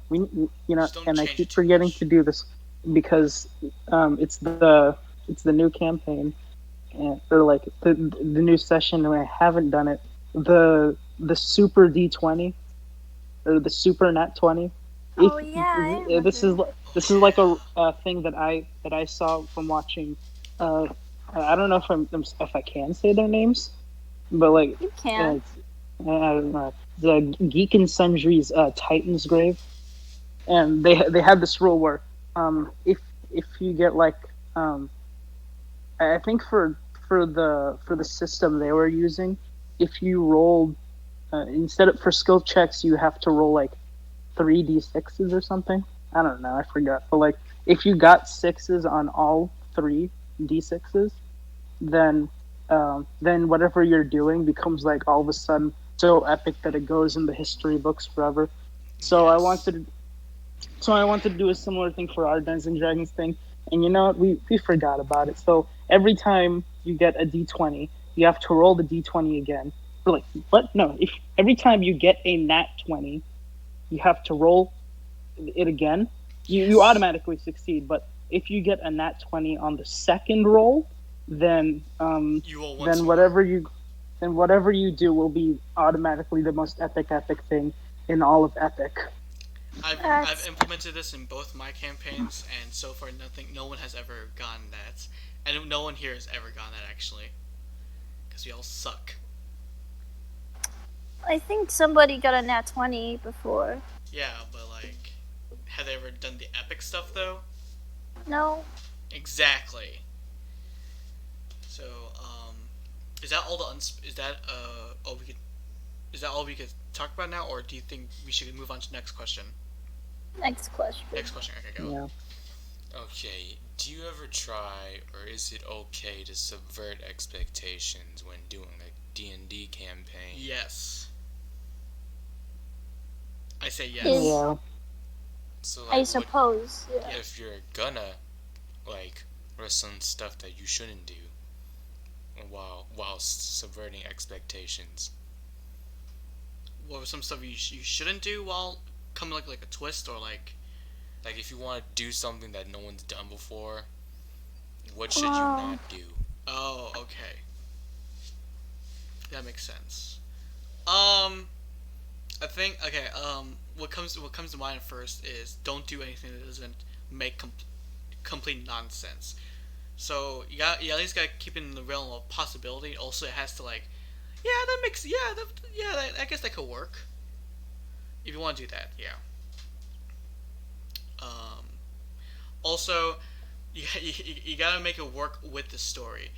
Speaker 2: We you know,
Speaker 3: Just don't
Speaker 2: and I
Speaker 3: change
Speaker 2: keep
Speaker 3: it too
Speaker 2: forgetting
Speaker 3: much.
Speaker 2: to do this because it's the new campaign, or like the new session, and I haven't done it. The super D20 or the super nat 20.
Speaker 1: Oh, yeah, I
Speaker 2: This
Speaker 1: remember.
Speaker 2: is like a thing that I saw from watching. I don't know if I can say their names, but like
Speaker 1: You can.
Speaker 2: I don't know, the Geek and Sundry's Titan's Grave, and they had this rule where if you get like I think for the system they were using, if you rolled instead of for skill checks you have to roll like 3d6s or something. I don't know, I forgot. But like if you got sixes on all 3d6s, then whatever you're doing becomes like all of a sudden so epic that it goes in the history books forever. So
Speaker 3: Yes.
Speaker 2: I wanted to do a similar thing for our Dungeons and Dragons thing, and you know what? We forgot about it. So every time you get a d20, you have to roll the d20 again. Or like what? No, if every time you get a nat 20, you have to roll it again. You
Speaker 3: Yes.
Speaker 2: automatically succeed, but if you get a nat 20 on the second roll, then
Speaker 3: You will once
Speaker 2: then
Speaker 3: more.
Speaker 2: whatever you do will be automatically the most epic thing in all of Epic.
Speaker 3: I've
Speaker 1: That's-
Speaker 3: implemented this in both my campaigns, and so far no one has ever gotten that, and no one here has ever gotten that actually, because we all suck.
Speaker 1: I think somebody got a nat 20 before.
Speaker 3: Yeah, but like, have they ever done the epic stuff though?
Speaker 1: No.
Speaker 3: Exactly. So, is that all is that all we could? Is that all we could talk about now, or do you think we should move on to the next question?
Speaker 1: Next question.
Speaker 3: Next question. Okay, go.
Speaker 2: Yeah.
Speaker 4: Okay, do you ever try, or is it okay to subvert expectations when doing a D&D campaign?
Speaker 3: Yes. I say yes.
Speaker 1: Is-
Speaker 2: Yeah.
Speaker 4: So,
Speaker 1: I
Speaker 4: like,
Speaker 1: suppose. Yeah.
Speaker 4: if you're gonna, like, risk some stuff that you shouldn't do while subverting expectations.
Speaker 3: What was some stuff you shouldn't do while coming like a twist or like?
Speaker 4: Like, if you want to do something that no one's done before, what should you
Speaker 1: Wow.
Speaker 4: not do?
Speaker 3: Oh, okay. That makes sense. I think okay. What comes to mind first is don't do anything that doesn't make complete nonsense. So you at least gotta keep it in the realm of possibility. Also, it has to like, yeah, that makes I guess that could work. If you want to do that, yeah. Um, also, you gotta make it work with the story.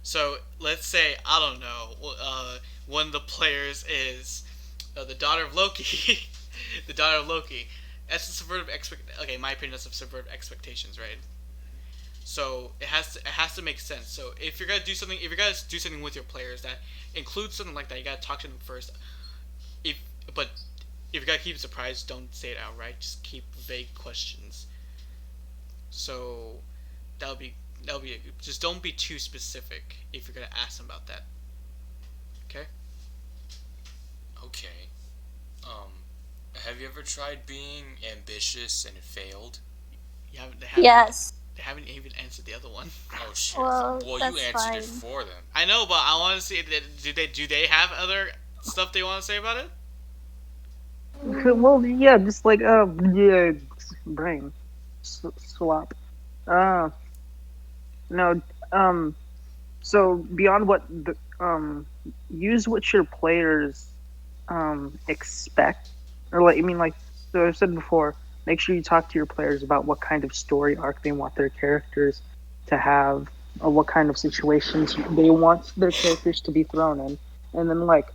Speaker 3: So let's say I don't know, one of the players is the daughter of Loki, the daughter of Loki. That's a subvertive Okay, in my opinion, that's a subvertive expectations, right? So it has to make sense. So if you're gonna do something, with your players that includes something like that, you gotta talk to them first. If but if you gotta keep it surprised, don't say it outright. Just keep vague questions. So that'll be just don't be too specific if you're gonna ask them about that.
Speaker 4: Okay. Um, have you ever tried being ambitious and it failed?
Speaker 1: Yes.
Speaker 3: They haven't even answered the other one.
Speaker 4: Oh shit.
Speaker 1: Well,
Speaker 4: Well, you
Speaker 1: that's
Speaker 4: answered it
Speaker 1: fine.
Speaker 4: for them.
Speaker 3: I know, but I want to see. Do they have other stuff they want to say about it?
Speaker 2: Well, yeah, just like yeah, brain swap. Uh, no, so beyond what the use what your players expect, or like I mean, like so I said before, make sure you talk to your players about what kind of story arc they want their characters to have, or what kind of situations they want their characters to be thrown in, and then like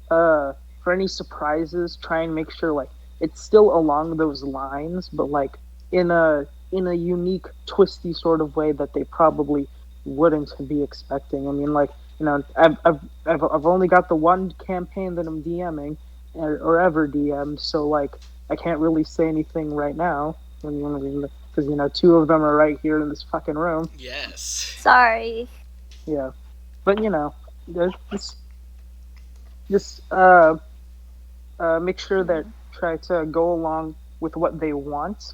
Speaker 2: for any surprises, try and make sure like it's still along those lines, but like in a unique, twisty sort of way that they probably wouldn't be expecting. I mean, like I've only got the one campaign that I'm DMing or ever DM'd, so like I can't really say anything right now. Because two of them are right here in this fucking room.
Speaker 3: Yes.
Speaker 1: Sorry.
Speaker 2: Yeah, but there's just make sure that try to go along with what they want,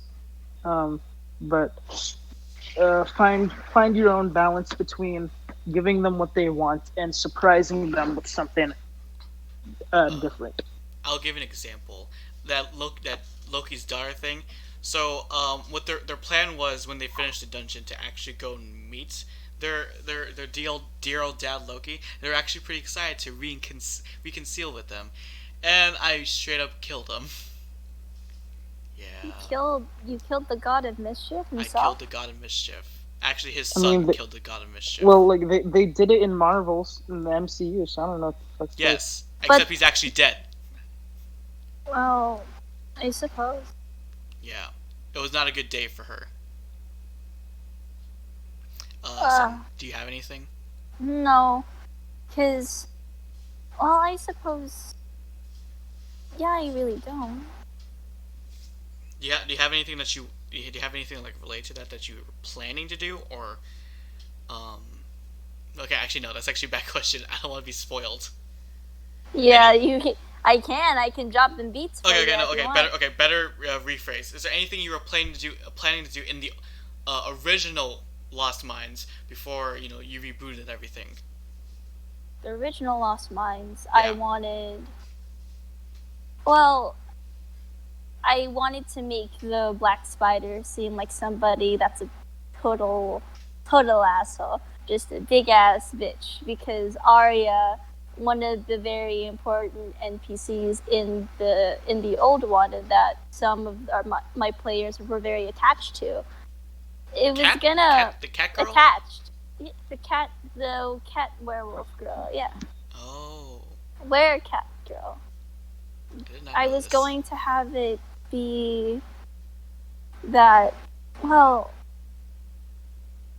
Speaker 2: but find your own balance between giving them what they want and surprising them with something different.
Speaker 3: I'll give an example. That Loki's daughter thing. So, what their plan was when they finished the dungeon to actually go and meet their dear old dad Loki. They're actually pretty excited to reconcile with them, and I straight up killed them. Yeah.
Speaker 1: You killed the god of mischief
Speaker 3: I
Speaker 1: himself.
Speaker 3: killed the god of mischief. Actually, his son killed the god of mischief.
Speaker 2: Well, like they did it in Marvels in the MCU, so I don't know if that's
Speaker 3: yes,
Speaker 1: But-
Speaker 3: except he's actually dead.
Speaker 1: Well, I suppose.
Speaker 3: Yeah, it was not a good day for her. So, do you have anything?
Speaker 1: No, because, well, I suppose. Yeah, I really don't.
Speaker 3: Do you have anything that do you have anything like related to that you were planning to do, or okay, actually no, that's actually a bad question. I don't want to be spoiled.
Speaker 1: Yeah, I can drop them beats. For
Speaker 3: Okay,
Speaker 1: you
Speaker 3: no,
Speaker 1: if you
Speaker 3: okay,
Speaker 1: want.
Speaker 3: better rephrase. Is there anything you were planning to do in the original Lost Mines before you rebooted everything?
Speaker 1: The original Lost Mines,
Speaker 3: Yeah.
Speaker 1: I wanted to make the Black Spider seem like somebody that's a total asshole, just a big ass bitch. Because Arya, one of the very important NPCs in the old one, and that some of my players were very attached to. It was
Speaker 3: the cat girl.
Speaker 1: attached. The cat werewolf girl. Yeah,
Speaker 3: Oh,
Speaker 1: werecat girl.
Speaker 3: did not
Speaker 1: I
Speaker 3: know
Speaker 1: was
Speaker 3: this.
Speaker 1: going to have it be that, well,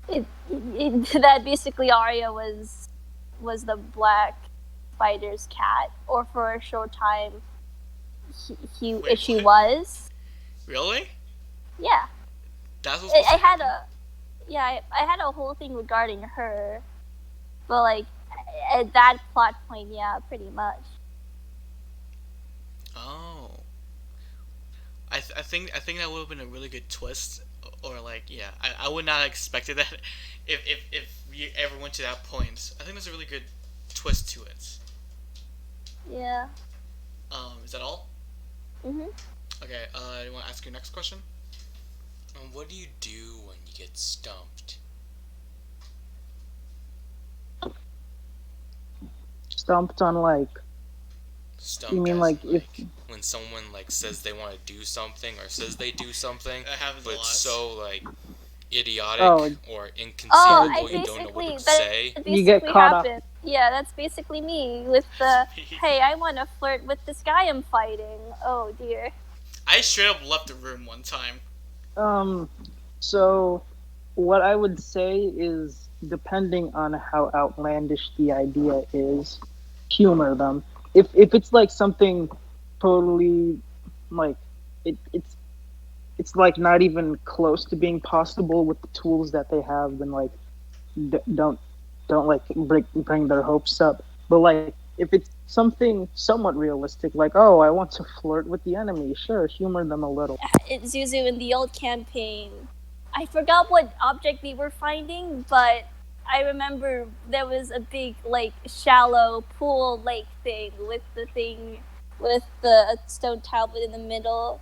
Speaker 1: that basically Arya was the Black Spider's cat, or for a short time,
Speaker 3: Wait,
Speaker 1: she
Speaker 3: what?
Speaker 1: was.
Speaker 3: Really?
Speaker 1: Yeah,
Speaker 3: That's what's
Speaker 1: I had I had a whole thing regarding her, but like at that plot point, yeah, pretty much.
Speaker 3: Oh, I think that would have been a really good twist, or like yeah, I would not have expected that if you ever went to that point. I think there's a really good twist to it.
Speaker 1: Yeah.
Speaker 3: Is that all?
Speaker 1: Mhm.
Speaker 3: Okay. You want to ask your next question?
Speaker 4: What do you do when you get stumped?
Speaker 2: Stumped on like.
Speaker 4: Stumped
Speaker 2: You mean
Speaker 4: as
Speaker 2: like
Speaker 4: in,
Speaker 2: if
Speaker 4: when someone like says they want to do something or says they do something,
Speaker 3: That happens a
Speaker 4: but
Speaker 3: lot.
Speaker 4: it's so like idiotic or
Speaker 1: Oh,
Speaker 4: inconceivable
Speaker 1: I
Speaker 4: you don't know what
Speaker 1: basically
Speaker 4: to
Speaker 1: that
Speaker 4: say?
Speaker 1: basically
Speaker 2: You get caught up.
Speaker 1: happened. Yeah, that's basically me with the hey, I want to flirt with this guy I'm fighting. Oh dear.
Speaker 3: I straight up left the room one time.
Speaker 2: So what I would say is, depending on how outlandish the idea is, humor them. If it's like something totally like it's like not even close to being possible with the tools that they have, then like don't like bring their hopes up. But like if it's something somewhat realistic, like, oh, I want to flirt with the enemy, sure, humor them a little.
Speaker 1: Zuzu in the old campaign. I forgot what object they were finding, but I remember there was a big, like, shallow pool lake thing with the stone tablet in the middle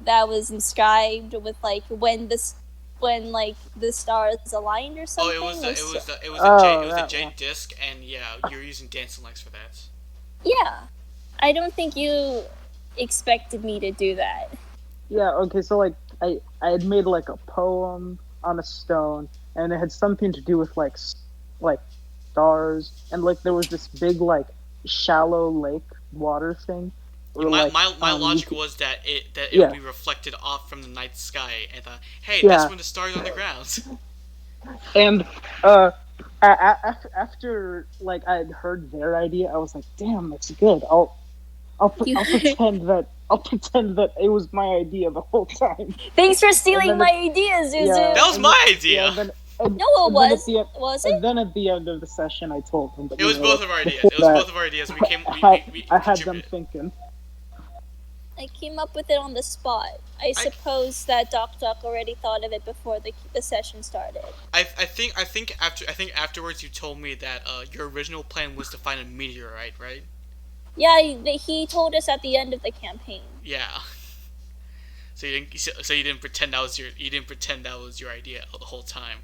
Speaker 1: that was inscribed with, like, when like the stars aligned or
Speaker 3: Oh,
Speaker 1: something.
Speaker 3: it was
Speaker 2: Oh,
Speaker 3: a
Speaker 2: that
Speaker 3: Jade
Speaker 2: one.
Speaker 3: disc, and yeah, you're using dancing lights for that.
Speaker 1: Yeah, I don't think you expected me to do that.
Speaker 2: Yeah, okay, so like I had made like a poem on a stone, and it had something to do with like like stars, and like there was this big like shallow lake water thing,
Speaker 3: Yeah,
Speaker 2: or like
Speaker 3: my
Speaker 2: you
Speaker 3: logic
Speaker 2: could,
Speaker 3: was that it would
Speaker 2: yeah,
Speaker 3: be reflected off from the night sky, and thought, hey, that's
Speaker 2: yeah,
Speaker 3: when the stars are on the ground.
Speaker 2: and after like I had heard their idea, I was like, damn, that's good.
Speaker 1: You-
Speaker 2: I'll pretend that it was my idea the whole time.
Speaker 1: Thanks for
Speaker 2: And
Speaker 1: stealing
Speaker 2: then
Speaker 1: my
Speaker 2: it,
Speaker 1: idea, Zuzu.
Speaker 2: yeah,
Speaker 3: That was
Speaker 2: and
Speaker 3: my
Speaker 2: yeah,
Speaker 3: idea.
Speaker 2: and then and,
Speaker 1: No, it
Speaker 2: and then at
Speaker 1: was.
Speaker 2: the end,
Speaker 1: Was
Speaker 2: and
Speaker 1: it?
Speaker 2: then at the end of the session, I told them, but
Speaker 3: It was both of our ideas.
Speaker 2: before
Speaker 3: It was
Speaker 2: that,
Speaker 3: both of our ideas.
Speaker 2: I
Speaker 3: We
Speaker 2: had them
Speaker 3: contributed.
Speaker 2: thinking.
Speaker 1: I came up with it on the spot. I suppose that Doc already thought of it before the session started.
Speaker 3: I think afterwards you told me that your original plan was to find a meteorite, right?
Speaker 1: Yeah, he told us at the end of the campaign.
Speaker 3: Yeah. So you didn't pretend that was your idea the whole time.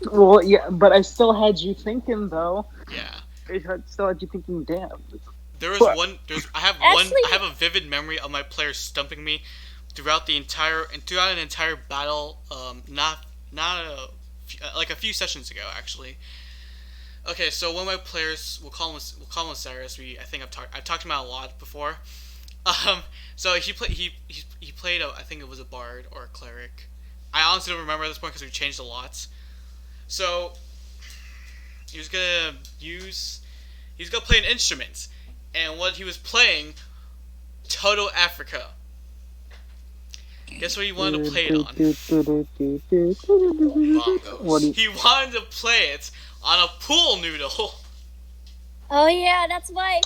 Speaker 2: Well, yeah, but I still had you thinking though.
Speaker 3: Yeah.
Speaker 2: Still had you thinking, damn.
Speaker 3: There was
Speaker 2: But-
Speaker 3: one.
Speaker 1: Actually-
Speaker 3: I have a vivid memory of my players stumping me throughout an entire battle. Not like a few sessions ago actually. Okay, so one of my players, we'll call him Cyrus. I think I've talked to him a lot before. So he played I think it was a bard or a cleric. I honestly don't remember at this point because we changed a lot. So he was gonna play an instrument, and what he was playing, Toto Africa. Guess what he wanted to play it on?
Speaker 4: Bongos.
Speaker 2: What do you,
Speaker 3: He wanted to play it on a pool noodle.
Speaker 1: Oh yeah, that's why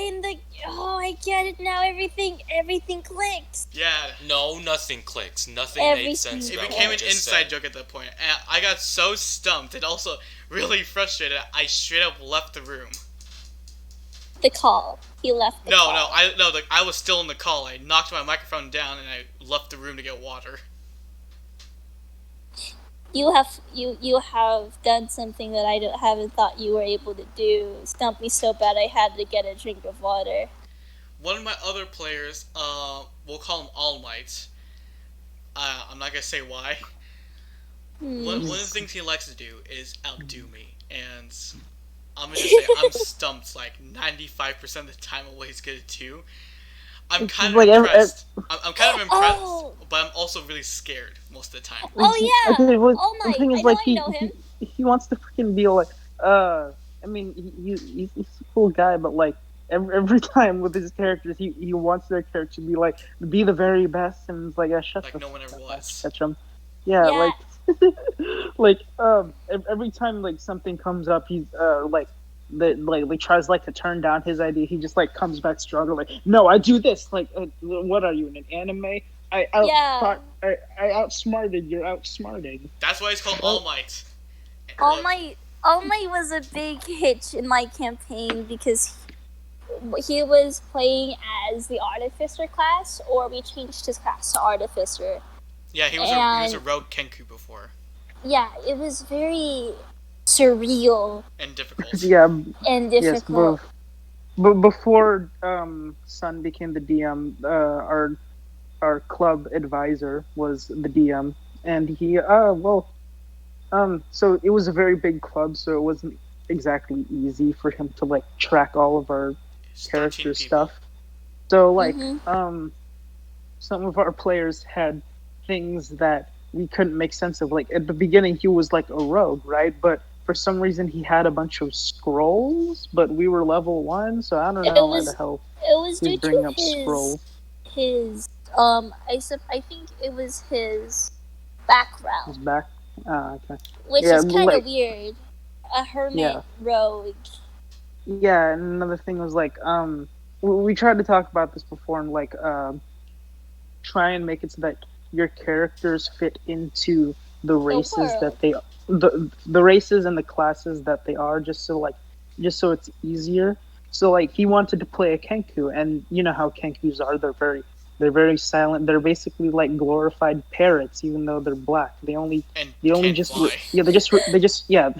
Speaker 1: in the I get it now. Everything clicks.
Speaker 3: Yeah,
Speaker 4: No, nothing clicks. Nothing
Speaker 1: Everything
Speaker 4: made sense.
Speaker 3: it
Speaker 4: about
Speaker 3: became
Speaker 4: what
Speaker 3: an
Speaker 4: I just
Speaker 3: inside
Speaker 4: said.
Speaker 3: joke at that point, and I got so stumped and also really frustrated. I straight up left the room.
Speaker 1: The call. He left. The call.
Speaker 3: I was still in the call. I knocked my microphone down and I left the room to get water.
Speaker 1: You have done something that haven't thought you were able to do. Stumped me so bad I had to get a drink of water.
Speaker 3: One of my other players, we'll call him All Might. I'm not gonna say why. One of the things he likes to do is outdo me, and I'm gonna just say I'm stumped like 95% of the time of what he's gonna do. I'm
Speaker 2: It's
Speaker 3: kind of
Speaker 2: like
Speaker 3: impressed. I'm kind of impressed,
Speaker 1: Oh.
Speaker 3: but I'm also really scared most of the time.
Speaker 1: Oh yeah.
Speaker 2: Okay, well,
Speaker 1: Oh my.
Speaker 2: the thing is,
Speaker 1: I
Speaker 2: like,
Speaker 1: know him.
Speaker 2: he wants to freaking be like, I mean, he's a cool guy, but like every time with his characters, he wants their character to be the very best, and it's like, shut
Speaker 3: Like
Speaker 2: the
Speaker 3: no one ever
Speaker 2: fuck up,
Speaker 3: was.
Speaker 2: catch him. Yeah,
Speaker 1: Yeah.
Speaker 2: like every time like something comes up, he's tries like to turn down his idea. He just like comes back stronger. Like, no, I do this. Like, what are you in an anime? I outsmarted. You're outsmarting.
Speaker 3: That's why he's called All Might.
Speaker 1: All Might was a big hitch in my campaign because he was playing as the artificer class, or we changed his class to artificer.
Speaker 3: Yeah, he was a rogue Kenku before,
Speaker 1: Yeah, it was very surreal
Speaker 3: and difficult.
Speaker 2: Yeah,
Speaker 1: and
Speaker 2: yes.
Speaker 1: difficult.
Speaker 2: But before Sun became the DM, our club advisor was the DM, and he so it was a very big club, so it wasn't exactly easy for him to like track all of our
Speaker 3: It's 13
Speaker 2: character
Speaker 3: people.
Speaker 2: stuff. So like
Speaker 1: Mhm.
Speaker 2: some of our players had things that we couldn't make sense of. Like at the beginning he was like a rogue, right? But for some reason he had a bunch of scrolls, but we were level 1, so I don't know why the hell
Speaker 1: It was
Speaker 2: he's
Speaker 1: due
Speaker 2: bringing
Speaker 1: to
Speaker 2: up scrolls.
Speaker 1: his I think it was his background,
Speaker 2: His back. Okay.
Speaker 1: which
Speaker 2: Yeah,
Speaker 1: is kind of
Speaker 2: like-
Speaker 1: weird. A hermit
Speaker 2: Yeah.
Speaker 1: rogue
Speaker 2: Yeah, and another thing was like, we tried to talk about this before, and like, try and make it so that your characters fit into the
Speaker 1: The
Speaker 2: races
Speaker 1: world.
Speaker 2: that they the races and the classes that they are, just so it's easier. So like he wanted to play a Kenku, and you know how Kenkus are, they're very silent. They're basically like glorified parrots, even though they're black.
Speaker 3: and
Speaker 2: They only
Speaker 3: can't
Speaker 2: just
Speaker 3: fly.
Speaker 2: yeah, they just yeah,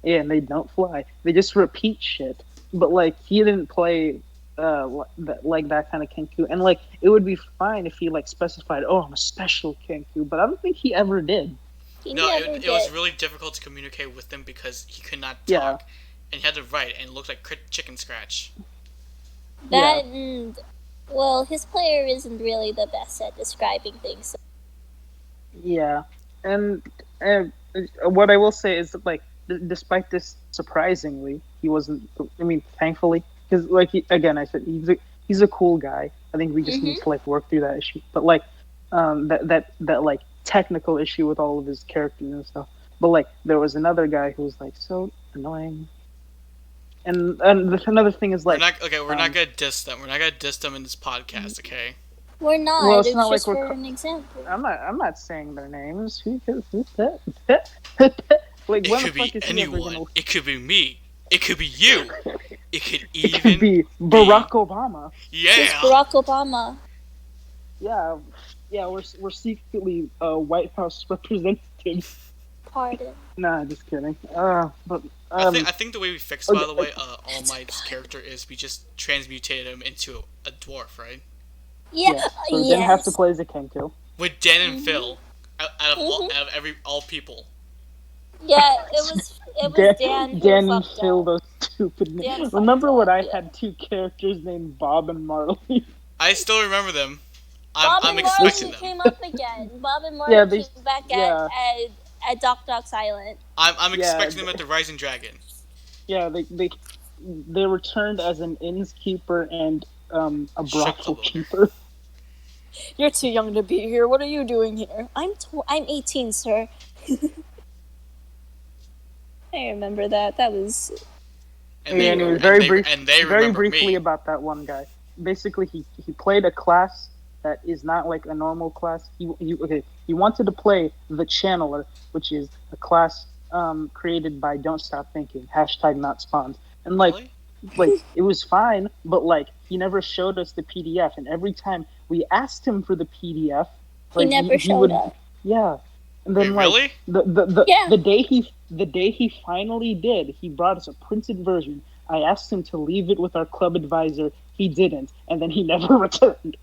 Speaker 2: and they don't fly. They just repeat shit. But like he didn't play like that kind of Kenku, and like it would be fine if he like specified, "Oh, I'm a special Kenku," but I don't think he ever did.
Speaker 1: He
Speaker 3: No,
Speaker 1: never
Speaker 3: it was
Speaker 1: did.
Speaker 3: really difficult to communicate with them because he could not
Speaker 2: Yeah,
Speaker 3: talk, and he had to write, and it looked like chicken scratch.
Speaker 1: That and well, his player isn't really the best at describing things. So
Speaker 2: yeah, and what I will say is that like despite this, surprisingly, he wasn't. I mean, thankfully, because like again, I said he's a cool guy. I think we just need to like work through that issue. But like, that like technical issue with all of his characters and stuff. But like, there was another guy who was like so annoying. And another thing is like,
Speaker 3: We're not gonna diss them. We're not gonna diss them in this podcast, okay?
Speaker 1: we're not.
Speaker 2: well, it's
Speaker 1: It's
Speaker 2: not like
Speaker 1: just
Speaker 2: we're.
Speaker 1: for an example.
Speaker 2: I'm not saying their names. Who's that? Like,
Speaker 3: It
Speaker 2: when the
Speaker 3: could be
Speaker 2: fuck is he ever
Speaker 3: anyone.
Speaker 2: gonna?
Speaker 3: It could be me. It could be you. It could
Speaker 2: It
Speaker 3: even
Speaker 2: could be Barack Obama.
Speaker 1: It's
Speaker 3: yeah.
Speaker 1: Barack Obama.
Speaker 2: Yeah, yeah. We're secretly White House representatives.
Speaker 1: Pardon.
Speaker 2: Nah, just kidding. But
Speaker 3: I think the way we fixed, by the way, All
Speaker 1: That's
Speaker 3: Might's character is we just transmutated him into a dwarf, right?
Speaker 1: Yeah.
Speaker 2: yeah. So we didn't have to
Speaker 1: Yes.
Speaker 2: play as a Kenku.
Speaker 3: With Dan and Phil, out
Speaker 1: Mhm.
Speaker 3: of all people.
Speaker 1: Yeah. It was Dan who
Speaker 2: Dan and
Speaker 1: fucked
Speaker 2: Phil,
Speaker 1: up.
Speaker 2: those stupid
Speaker 1: Dan
Speaker 2: names.
Speaker 1: fucked
Speaker 2: Remember when
Speaker 1: up,
Speaker 2: I
Speaker 1: yeah.
Speaker 2: had two characters named Bob and Marley?
Speaker 3: I still remember them.
Speaker 1: Bob
Speaker 3: I'm
Speaker 1: and
Speaker 3: expecting
Speaker 1: Marley
Speaker 3: them.
Speaker 1: came up again. Bob and Marley
Speaker 2: Yeah, they-
Speaker 1: came back
Speaker 2: yeah.
Speaker 1: at Doc's Island.
Speaker 3: I'm
Speaker 2: Yeah,
Speaker 3: expecting them at the Rising Dragon.
Speaker 2: Yeah, they returned as an innkeeper and a brothel
Speaker 3: Club owner.
Speaker 2: keeper.
Speaker 1: You're too young to be here. What are you doing here? I'm 18, sir. I remember that. That was
Speaker 3: And they,
Speaker 2: And it was
Speaker 3: and
Speaker 2: very
Speaker 3: they,
Speaker 2: brief,
Speaker 3: and they
Speaker 2: very
Speaker 3: remember
Speaker 2: briefly
Speaker 3: me.
Speaker 2: about that one guy. Basically, he played a class that is not like a normal class. He wanted to play the Channeler, which is a class created by Don't Stop Thinking #not spawned. And like
Speaker 3: Really?
Speaker 2: like it was fine, but like he never showed us the PDF, and every time we asked him for the PDF,
Speaker 1: he
Speaker 2: like
Speaker 1: never showed up.
Speaker 2: yeah. And then
Speaker 3: Wait,
Speaker 2: like
Speaker 3: really?
Speaker 1: Yeah.
Speaker 2: the day he finally did, he brought us a printed version. I asked him to leave it with our club advisor. He didn't, and then he never returned.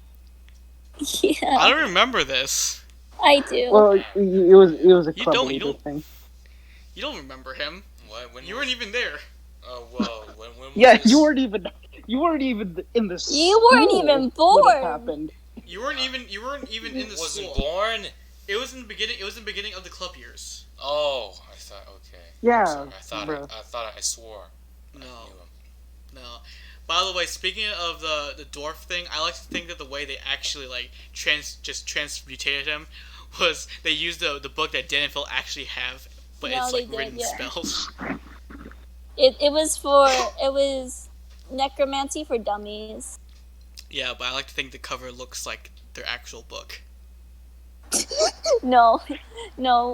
Speaker 1: Yeah,
Speaker 3: I don't remember this.
Speaker 1: I do.
Speaker 2: Well, it was a
Speaker 3: You
Speaker 2: club
Speaker 3: don't- you
Speaker 2: leader
Speaker 3: don't-
Speaker 2: thing.
Speaker 3: You don't remember him.
Speaker 4: What? When
Speaker 3: You weren't even there.
Speaker 4: Oh well. When was
Speaker 2: Yeah,
Speaker 4: this?
Speaker 2: you weren't even in the.
Speaker 1: You weren't
Speaker 2: school
Speaker 1: even
Speaker 2: when it
Speaker 1: born.
Speaker 2: happened.
Speaker 3: You weren't even in the
Speaker 4: Wasn't
Speaker 3: school.
Speaker 4: born.
Speaker 3: It was in the beginning. It was in the beginning of the club years.
Speaker 4: Oh, I thought. Okay.
Speaker 2: Yeah,
Speaker 4: I'm sorry.
Speaker 2: bro.
Speaker 4: I swore. I
Speaker 3: No,
Speaker 4: knew him.
Speaker 3: no. By the way, speaking of the dwarf thing, I like to think that the way they actually like transmutated him was they used the book that Dan and Phil actually have, but
Speaker 1: No,
Speaker 3: it's like
Speaker 1: they
Speaker 3: written
Speaker 1: did, yeah.
Speaker 3: spells.
Speaker 1: It was necromancy for dummies.
Speaker 3: Yeah, but I like to think the cover looks like their actual book.
Speaker 1: No,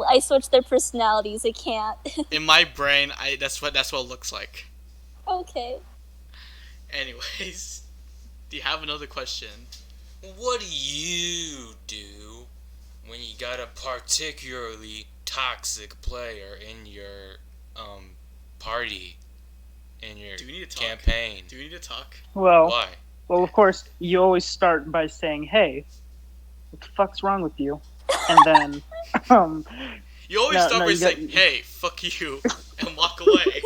Speaker 1: I switched their personalities. It can't.
Speaker 3: In my brain, that's what it looks like.
Speaker 1: Okay.
Speaker 3: Anyways, do you have another question?
Speaker 4: What do you do when you got a particularly toxic player in your party, in your
Speaker 3: Do we need to talk?
Speaker 4: campaign?
Speaker 3: Do we need to talk?
Speaker 2: Well,
Speaker 4: Why?
Speaker 2: well, of course, you always start by saying, "Hey, what the fuck's wrong with you?" And then,
Speaker 3: You always
Speaker 2: No,
Speaker 3: start
Speaker 2: no,
Speaker 3: by
Speaker 2: you got-
Speaker 3: saying, "Hey, fuck you," and walk away.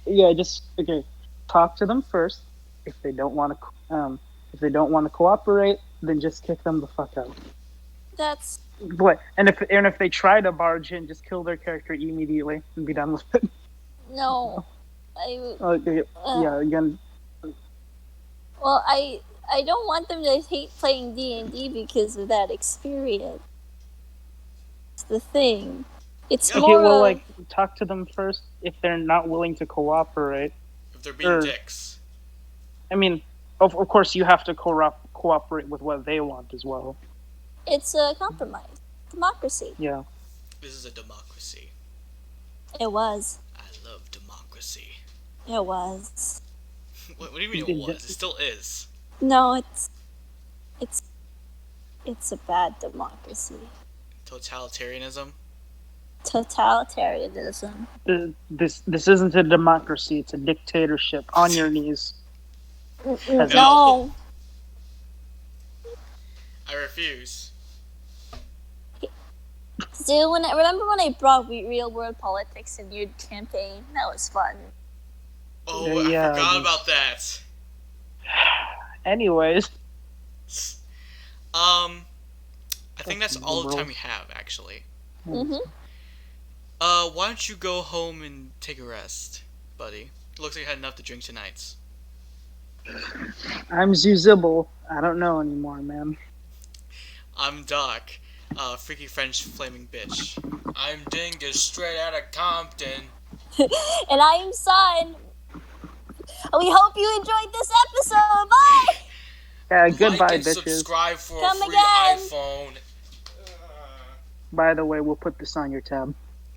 Speaker 2: yeah, just okay. Talk to them first. If they don't want to cooperate, then just kick them the fuck out.
Speaker 1: That's
Speaker 2: But and if they try to barge in, just kill their character immediately and be done with it.
Speaker 1: no.
Speaker 2: Yeah, again,
Speaker 1: Well, I don't want them to hate playing D&D because of that experience. It's the thing. It's
Speaker 3: Okay,
Speaker 1: more
Speaker 2: well,
Speaker 1: of,
Speaker 2: like talk to them first. If they're not willing to cooperate,
Speaker 3: they're being
Speaker 2: Or-
Speaker 3: dicks.
Speaker 2: I mean, of course, you have to cooperate with what they want as well.
Speaker 1: It's a compromise. Democracy.
Speaker 2: Yeah.
Speaker 3: This is a democracy.
Speaker 1: It was.
Speaker 3: I love democracy.
Speaker 1: It was.
Speaker 3: What do you mean it was? It still is.
Speaker 1: No, it's a bad democracy.
Speaker 3: Totalitarianism.
Speaker 1: Totalitarianism.
Speaker 2: This isn't a democracy. It's a dictatorship. On your knees.
Speaker 1: No.
Speaker 3: I refuse.
Speaker 1: Dude, remember when I brought real world politics in your campaign? That was fun.
Speaker 3: Oh,
Speaker 2: Yeah,
Speaker 3: I forgot about that.
Speaker 2: Anyways,
Speaker 3: I think that's all the time we have, actually.
Speaker 1: Mm-hmm.
Speaker 3: Why don't you go home and take a rest, buddy? Looks like you had enough to drink tonight.
Speaker 2: I'm Zuzibble. I don't know anymore, man.
Speaker 3: I'm Doc, freaky French flaming bitch.
Speaker 4: I'm Dingus, straight out of Compton.
Speaker 1: And I am Son. We hope you enjoyed this episode. Bye.
Speaker 2: Yeah, goodbye,
Speaker 4: Like and
Speaker 2: bitches.
Speaker 4: subscribe for
Speaker 1: Come
Speaker 4: a free
Speaker 1: again.
Speaker 4: iPhone.
Speaker 2: By the way, we'll put this on your tab.